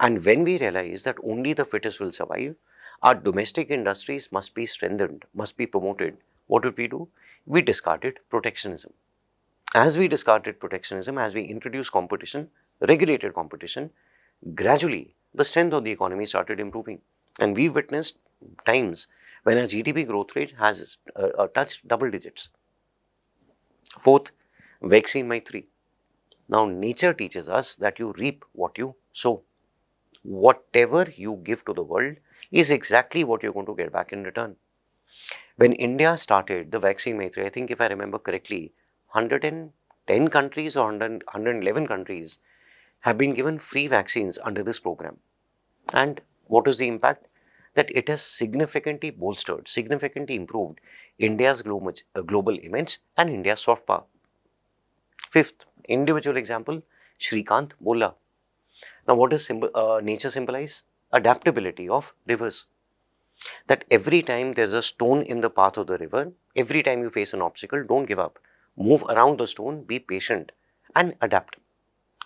And when we realize that only the fittest will survive, our domestic industries must be strengthened, must be promoted. What did we do? We discarded protectionism. As we discarded protectionism, as we introduced competition, regulated competition, gradually the strength of the economy started improving. And we witnessed times when our GDP growth rate has touched double digits. Fourth, vaccine Maitri. Now, nature teaches us that you reap what you sow. Whatever you give to the world is exactly what you're going to get back in return. When India started the vaccine Maitri, I think if I remember correctly, 110 countries or 111 countries have been given free vaccines under this program. And what is the impact? That it has significantly bolstered, significantly improved India's global image and India's soft power. Fifth, individual example, Shrikant Bola. Now, what does nature symbolize? Adaptability of rivers. That every time there's a stone in the path of the river, every time you face an obstacle, don't give up. Move around the stone, be patient and adapt.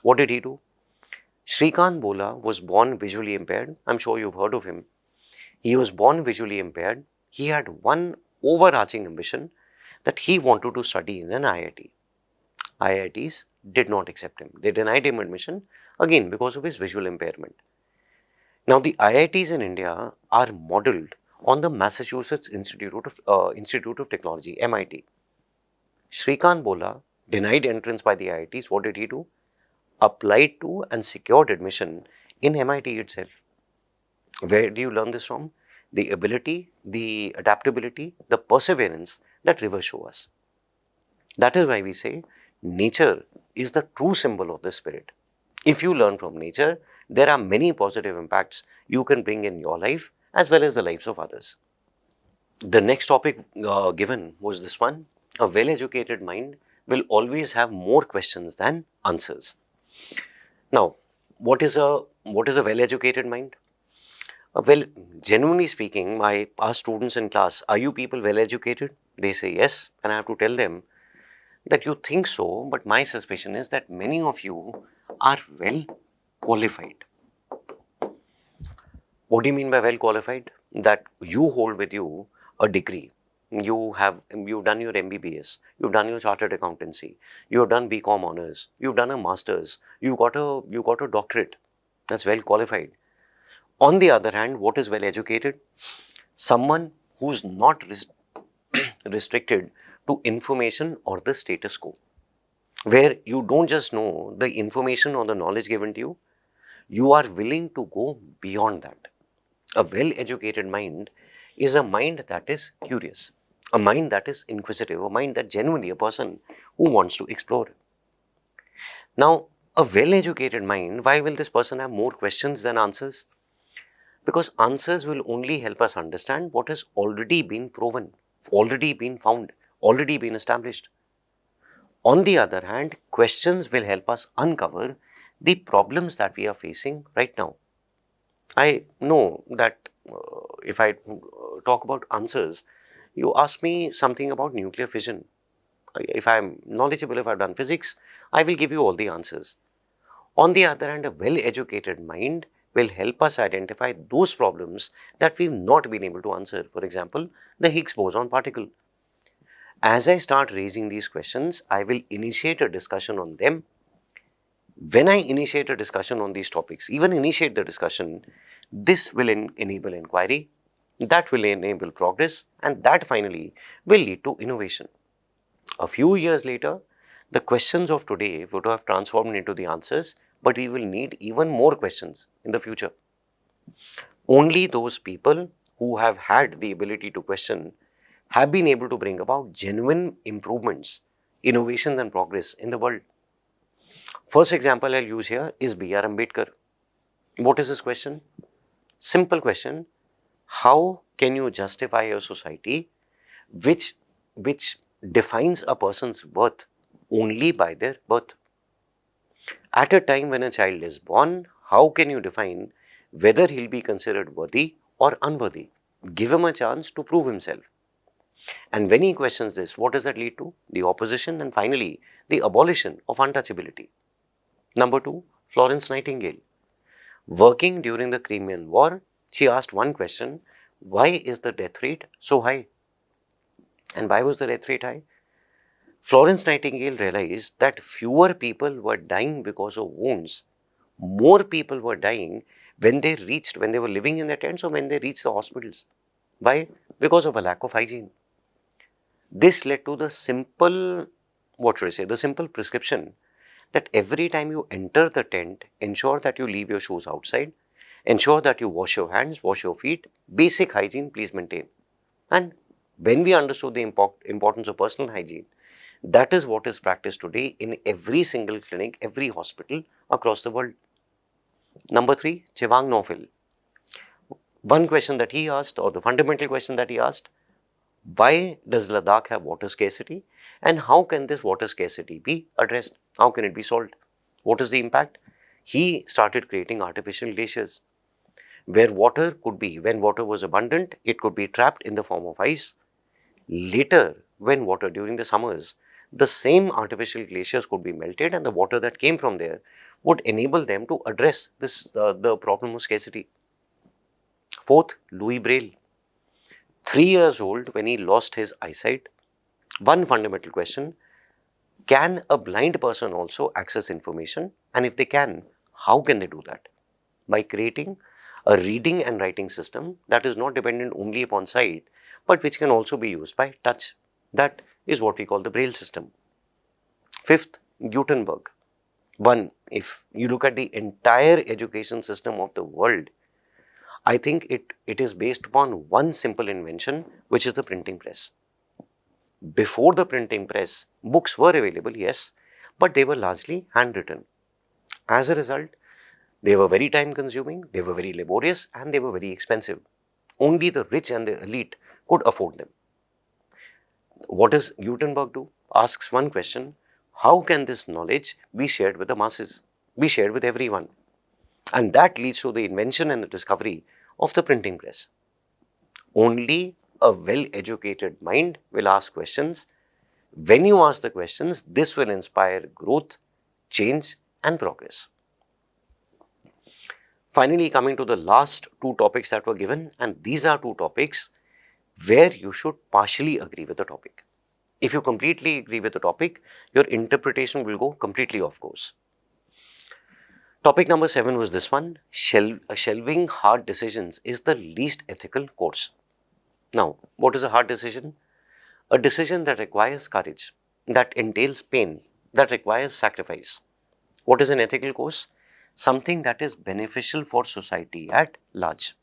What did he do? Shrikant Bola was born visually impaired. I'm sure you've heard of him. He was born visually impaired. He had one overarching ambition that he wanted to study in an IIT. IITs did not accept him. They denied him admission, again because of his visual impairment. Now, the IITs in India are modelled on the Massachusetts Institute of Technology, MIT. Shrikant Bola, denied entrance by the IITs, what did he do? Applied to and secured admission in MIT itself. Where do you learn this from? The ability, the adaptability, the perseverance that rivers show us. That is why we say nature is the true symbol of the spirit. If you learn from nature, there are many positive impacts you can bring in your life as well as the lives of others. The next topic given was this one. A well-educated mind will always have more questions than answers. Now, what is a well-educated mind? Well, genuinely speaking, I ask students in class, are you people well-educated? They say yes, and I have to tell them that you think so, but my suspicion is that many of you are well qualified. What do you mean by well qualified? That you hold with you a degree. You've done your MBBS, you've done your chartered accountancy, you've done BCom honors, you've done a master's, you got a doctorate. That's well qualified. On the other hand, what is well educated? Someone who's not restricted to information or the status quo, where you don't just know the information or the knowledge given to you, you are willing to go beyond that. A well-educated mind is a mind that is curious, a mind that is inquisitive, a mind that genuinely a person who wants to explore. Now, a well-educated mind, why will this person have more questions than answers? Because answers will only help us understand what has already been proven, already been found, already been established. On the other hand, questions will help us uncover the problems that we are facing right now. I know that if I talk about answers, you ask me something about nuclear fission. If I am knowledgeable, if I have done physics, I will give you all the answers. On the other hand, a well-educated mind will help us identify those problems that we've not been able to answer. For example, the Higgs boson particle. As I start raising these questions, I will initiate a discussion on them. When I initiate a discussion on these topics, even initiate the discussion, this will enable inquiry, that will enable progress, and that finally will lead to innovation. A few years later, the questions of today would have transformed into the answers, but we will need even more questions in the future. Only those people who have had the ability to question have been able to bring about genuine improvements, innovations and progress in the world. First example I'll use here is B.R. Ambedkar. What is this question? Simple question. How can you justify a society which defines a person's worth only by their birth? At a time when a child is born, how can you define whether he'll be considered worthy or unworthy? Give him a chance to prove himself. And when he questions this, what does that lead to? The opposition and finally the abolition of untouchability. Number 2, Florence Nightingale. Working during the Crimean War, she asked one question: why is the death rate so high? And why was the death rate high? Florence Nightingale realized that fewer people were dying because of wounds. More people were dying when they were living in their tents or when they reached the hospitals. Why? Because of a lack of hygiene. This led to the simple, the simple prescription that every time you enter the tent, ensure that you leave your shoes outside, ensure that you wash your hands, wash your feet, basic hygiene please maintain. And when we understood the importance of personal hygiene, that is what is practiced today in every single clinic, every hospital across the world. Number 3, Chewang Norville. One question that he asked, or the fundamental question that he asked: why does Ladakh have water scarcity and how can this water scarcity be addressed? How can it be solved? What is the impact? He started creating artificial glaciers where water could be, when water was abundant, it could be trapped in the form of ice. Later, when water during the summers, the same artificial glaciers could be melted and the water that came from there would enable them to address this the problem of scarcity. 4th, Louis Braille. 3 years old when he lost his eyesight. One fundamental question: can a blind person also access information? And if they can, how can they do that? By creating a reading and writing system that is not dependent only upon sight, but which can also be used by touch. That is what we call the Braille system. 5th, Gutenberg. If you look at the entire education system of the world, I think it is based upon one simple invention, which is the printing press. Before the printing press, books were available, yes, but they were largely handwritten. As a result, they were very time consuming, they were very laborious, and they were very expensive. Only the rich and the elite could afford them. What does Gutenberg do? Asks one question: how can this knowledge be shared with the masses, be shared with everyone? And that leads to the invention and the discovery of the printing press. Only a well-educated mind will ask questions. When you ask the questions, this will inspire growth, change, and progress. Finally, coming to the last 2 topics that were given, and these are 2 topics where you should partially agree with the topic. If you completely agree with the topic, your interpretation will go completely off course. Topic number 7 was this one: shelving hard decisions is the least ethical course. Now, what is a hard decision? A decision that requires courage, that entails pain, that requires sacrifice. What is an ethical course? Something that is beneficial for society at large.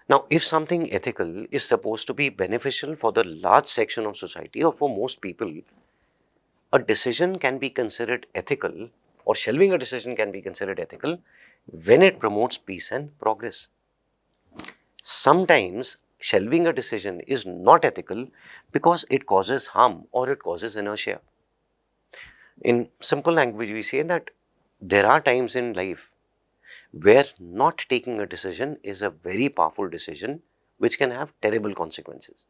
Now, if something ethical is supposed to be beneficial for the large section of society or for most people, a decision can be considered ethical, or shelving a decision can be considered ethical when it promotes peace and progress. Sometimes shelving a decision is not ethical because it causes harm or it causes inertia. In simple language, we say that there are times in life where not taking a decision is a very powerful decision which can have terrible consequences.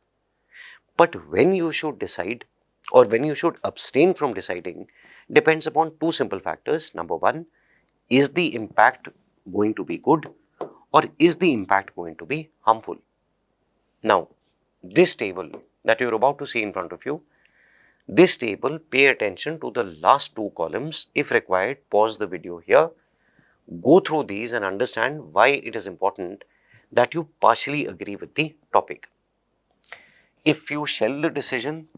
But when you should decide or when you should abstain from deciding depends upon 2 simple factors. Number 1, is the impact going to be good or is the impact going to be harmful? Now, this table that you are about to see in front of you, this table, pay attention to the last 2 columns. If required, pause the video here, go through these and understand why it is important that you partially agree with the topic. If you shelve the decision,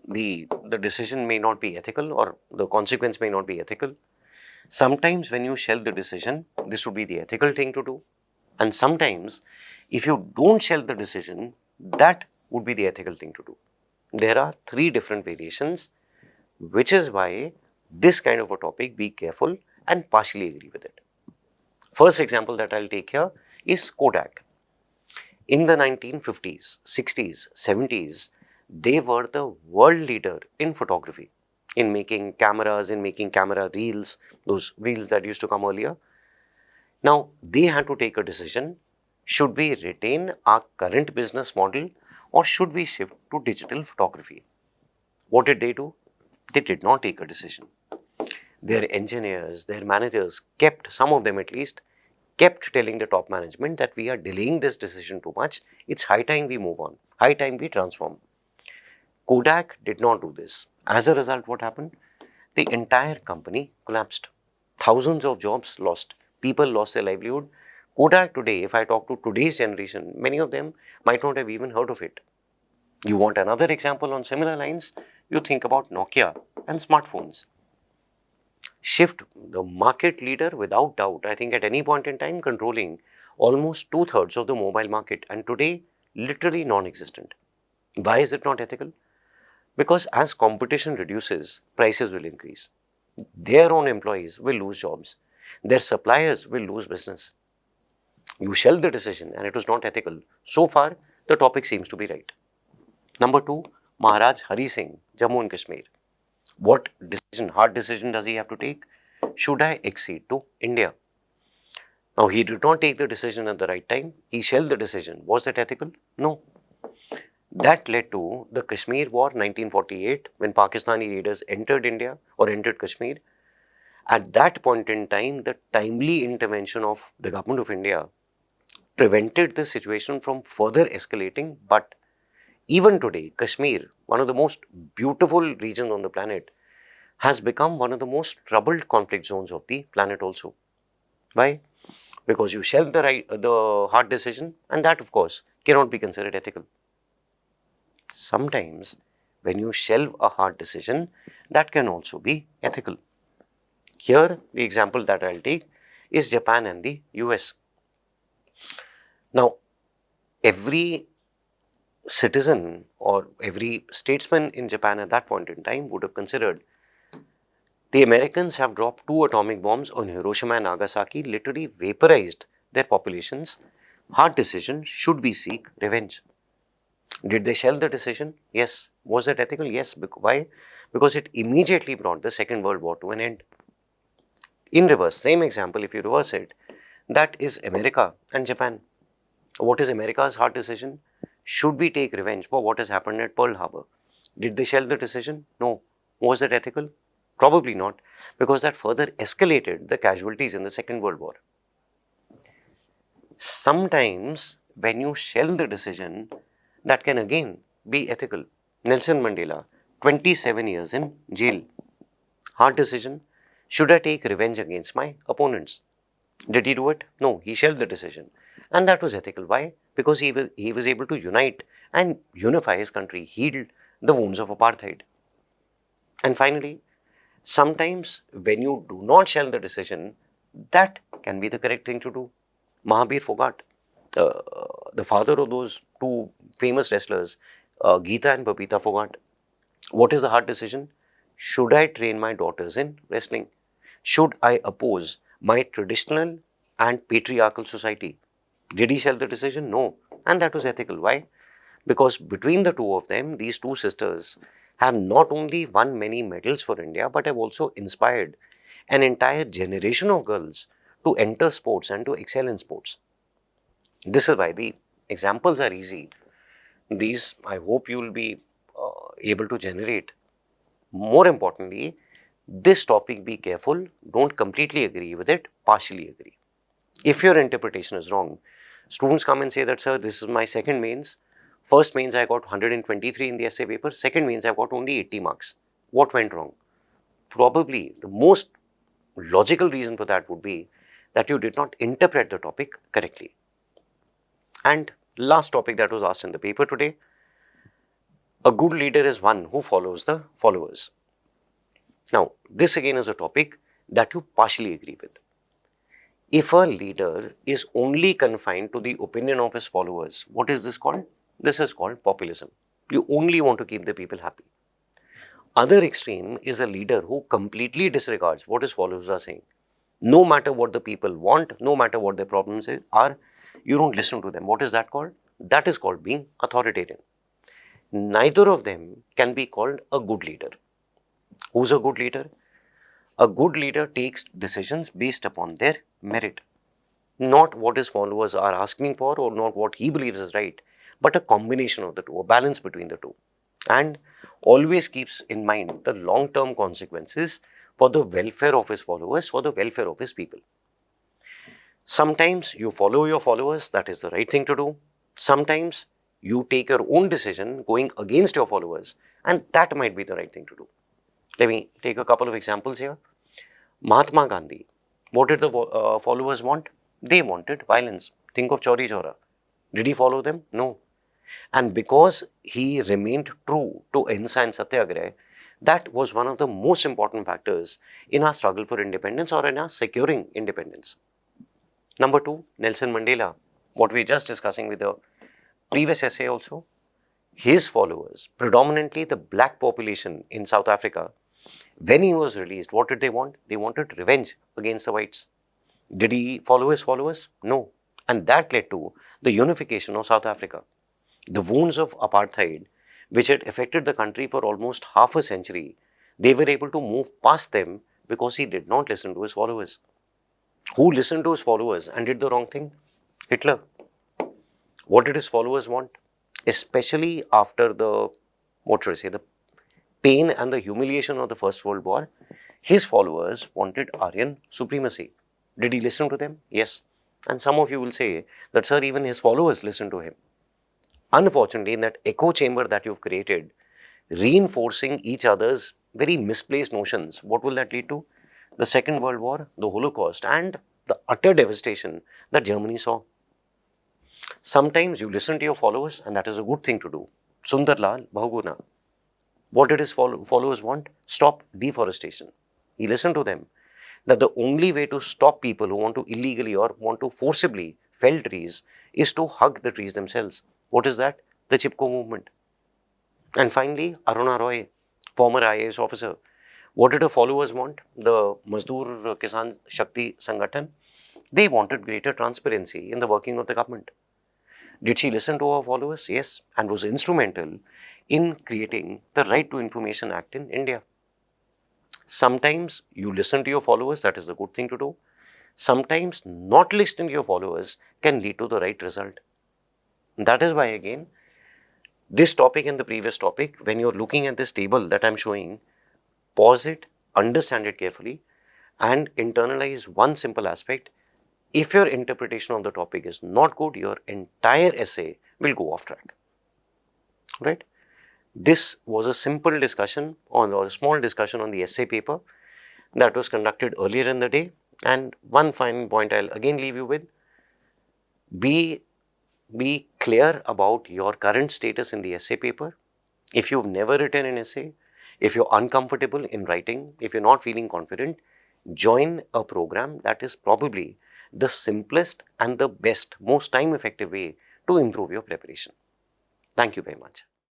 the decision may not be ethical or the consequence may not be ethical. Sometimes when you shelve the decision, this would be the ethical thing to do. And sometimes if you don't shelve the decision, that would be the ethical thing to do. There are 3 different variations, which is why this kind of a topic, be careful and partially agree with it. First example that I'll take here is Kodak. In the 1950s, 60s, 70s, they were the world leader in photography, in making cameras, in making camera reels, those reels that used to come earlier. Now, they had to take a decision. Should we retain our current business model or should we shift to digital photography? What did they do? They did not take a decision. Their engineers, their managers kept, some of them at least, kept telling the top management that we are delaying this decision too much. It's high time we move on, high time we transform. Kodak did not do this. As a result, what happened? The entire company collapsed. Thousands of jobs lost. People lost their livelihood. Kodak today, if I talk to today's generation, many of them might not have even heard of it. You want another example on similar lines? You think about Nokia and smartphones. Shift, the market leader without doubt, I think at any point in time controlling almost 2/3 of the mobile market, and today literally non-existent. Why is it not ethical? Because as competition reduces, prices will increase. Their own employees will lose jobs. Their suppliers will lose business. You shelved the decision and it was not ethical. So far, the topic seems to be right. Number 2, Maharaj Hari Singh, Jammu and Kashmir. What decision, hard decision does he have to take? Should I accede to India? Now, he did not take the decision at the right time. He shelved the decision. Was that ethical? No. That led to the Kashmir War 1948 when Pakistani raiders entered India or entered Kashmir. At that point in time, the timely intervention of the government of India prevented the situation from further escalating. But even today, Kashmir, one of the most beautiful regions on the planet, has become one of the most troubled conflict zones of the planet also. Why? Because you shelved the hard decision, and that of course cannot be considered ethical. Sometimes when you shelve a hard decision, that can also be ethical. Here, the example that I'll take is Japan and the US. Now, every citizen or every statesman in Japan at that point in time would have considered the Americans have dropped 2 atomic bombs on Hiroshima and Nagasaki, literally vaporized their populations. Hard decision, should we seek revenge? Did they shelve the decision? Yes. Was that ethical? Yes. Why? Because it immediately brought the Second World War to an end. In reverse, same example, if you reverse it, that is America and Japan. What is America's hard decision? Should we take revenge for what has happened at Pearl Harbor? Did they shelve the decision? No. Was that ethical? Probably not, because that further escalated the casualties in the Second World War. Sometimes when you shelve the decision, that can again be ethical. Nelson Mandela, 27 years in jail. Hard decision. Should I take revenge against my opponents? Did he do it? No, he shelved the decision. And that was ethical. Why? Because he was able to unite and unify his country, heal the wounds of apartheid. And finally, sometimes when you do not shelve the decision, that can be the correct thing to do. Mahabir Phogat, the father of those 2 famous wrestlers, Geeta and Babita Phogat. What is the hard decision? Should I train my daughters in wrestling? Should I oppose my traditional and patriarchal society? Did he shelve the decision? No. And that was ethical. Why? Because between the 2 of them, these 2 sisters have not only won many medals for India, but have also inspired an entire generation of girls to enter sports and to excel in sports. This is why the examples are easy. These, I hope you will be able to generate. More importantly, this topic, be careful, don't completely agree with it, partially agree. If your interpretation is wrong, students come and say that, sir, this is my second mains. First mains I got 123 in the essay paper, second mains I got only 80 marks. What went wrong? Probably the most logical reason for that would be that you did not interpret the topic correctly. And last topic that was asked in the paper today, a good leader is one who follows the followers. Now, this again is a topic that you partially agree with. If a leader is only confined to the opinion of his followers, what is this called? This is called populism. You only want to keep the people happy. Other extreme is a leader who completely disregards what his followers are saying. No matter what the people want, no matter what their problems are, you don't listen to them. What is that called? That is called being authoritarian. Neither of them can be called a good leader. Who's a good leader? A good leader takes decisions based upon their merit, not what his followers are asking for or not what he believes is right, but a combination of the two, a balance between the two, and always keeps in mind the long-term consequences for the welfare of his followers, for the welfare of his people. Sometimes you follow your followers, that is the right thing to do. Sometimes you take your own decision going against your followers, and that might be the right thing to do. Let me take a couple of examples here. Mahatma Gandhi, what did the followers want? They wanted violence. Think of Chauri Chaura. Did he follow them? No. And because he remained true to Ahimsa and Satyagraha, that was one of the most important factors in our struggle for independence or in our securing independence. Number two, Nelson Mandela, what we were just discussing with the previous essay also. His followers, predominantly the black population in South Africa, when he was released, what did they want? They wanted revenge against the whites. Did he follow his followers? No. And that led to the unification of South Africa. The wounds of apartheid, which had affected the country for almost half a century, they were able to move past them because he did not listen to his followers. Who listened to his followers and did the wrong thing? Hitler. What did his followers want? Especially after the, what should I say, the pain and the humiliation of the First World War, his followers wanted Aryan supremacy. Did he listen to them? Yes. And some of you will say that, sir, even his followers listened to him. Unfortunately, in that echo chamber that you've created, reinforcing each other's very misplaced notions, what will that lead to? The Second World War, the Holocaust, and the utter devastation that Germany saw. Sometimes you listen to your followers, and that is a good thing to do. Sundarlal Bahuguna, what did his followers want? Stop deforestation. He listened to them. That the only way to stop people who want to illegally or want to forcibly fell trees is to hug the trees themselves. What is that? The Chipko movement. And finally, Aruna Roy, former IAS officer. What did her followers want? The Mazdoor Kisan Shakti Sangathan. They wanted greater transparency in the working of the government. Did she listen to her followers? Yes, and was instrumental in creating the Right to Information Act in India. Sometimes you listen to your followers, that is the good thing to do. Sometimes not listening to your followers can lead to the right result. That is why, again, this topic and the previous topic, when you're looking at this table that I'm showing, pause it, understand it carefully, and internalize one simple aspect. If your interpretation of the topic is not good, your entire essay will go off track. Right? This was a simple discussion on, or a small discussion on the essay paper that was conducted earlier in the day. And one final point I'll again leave you with, be clear about your current status in the essay paper. If you've never written an essay, if you're uncomfortable in writing, if you're not feeling confident, join a program that is probably the simplest and the best, most time effective way to improve your preparation. Thank you very much.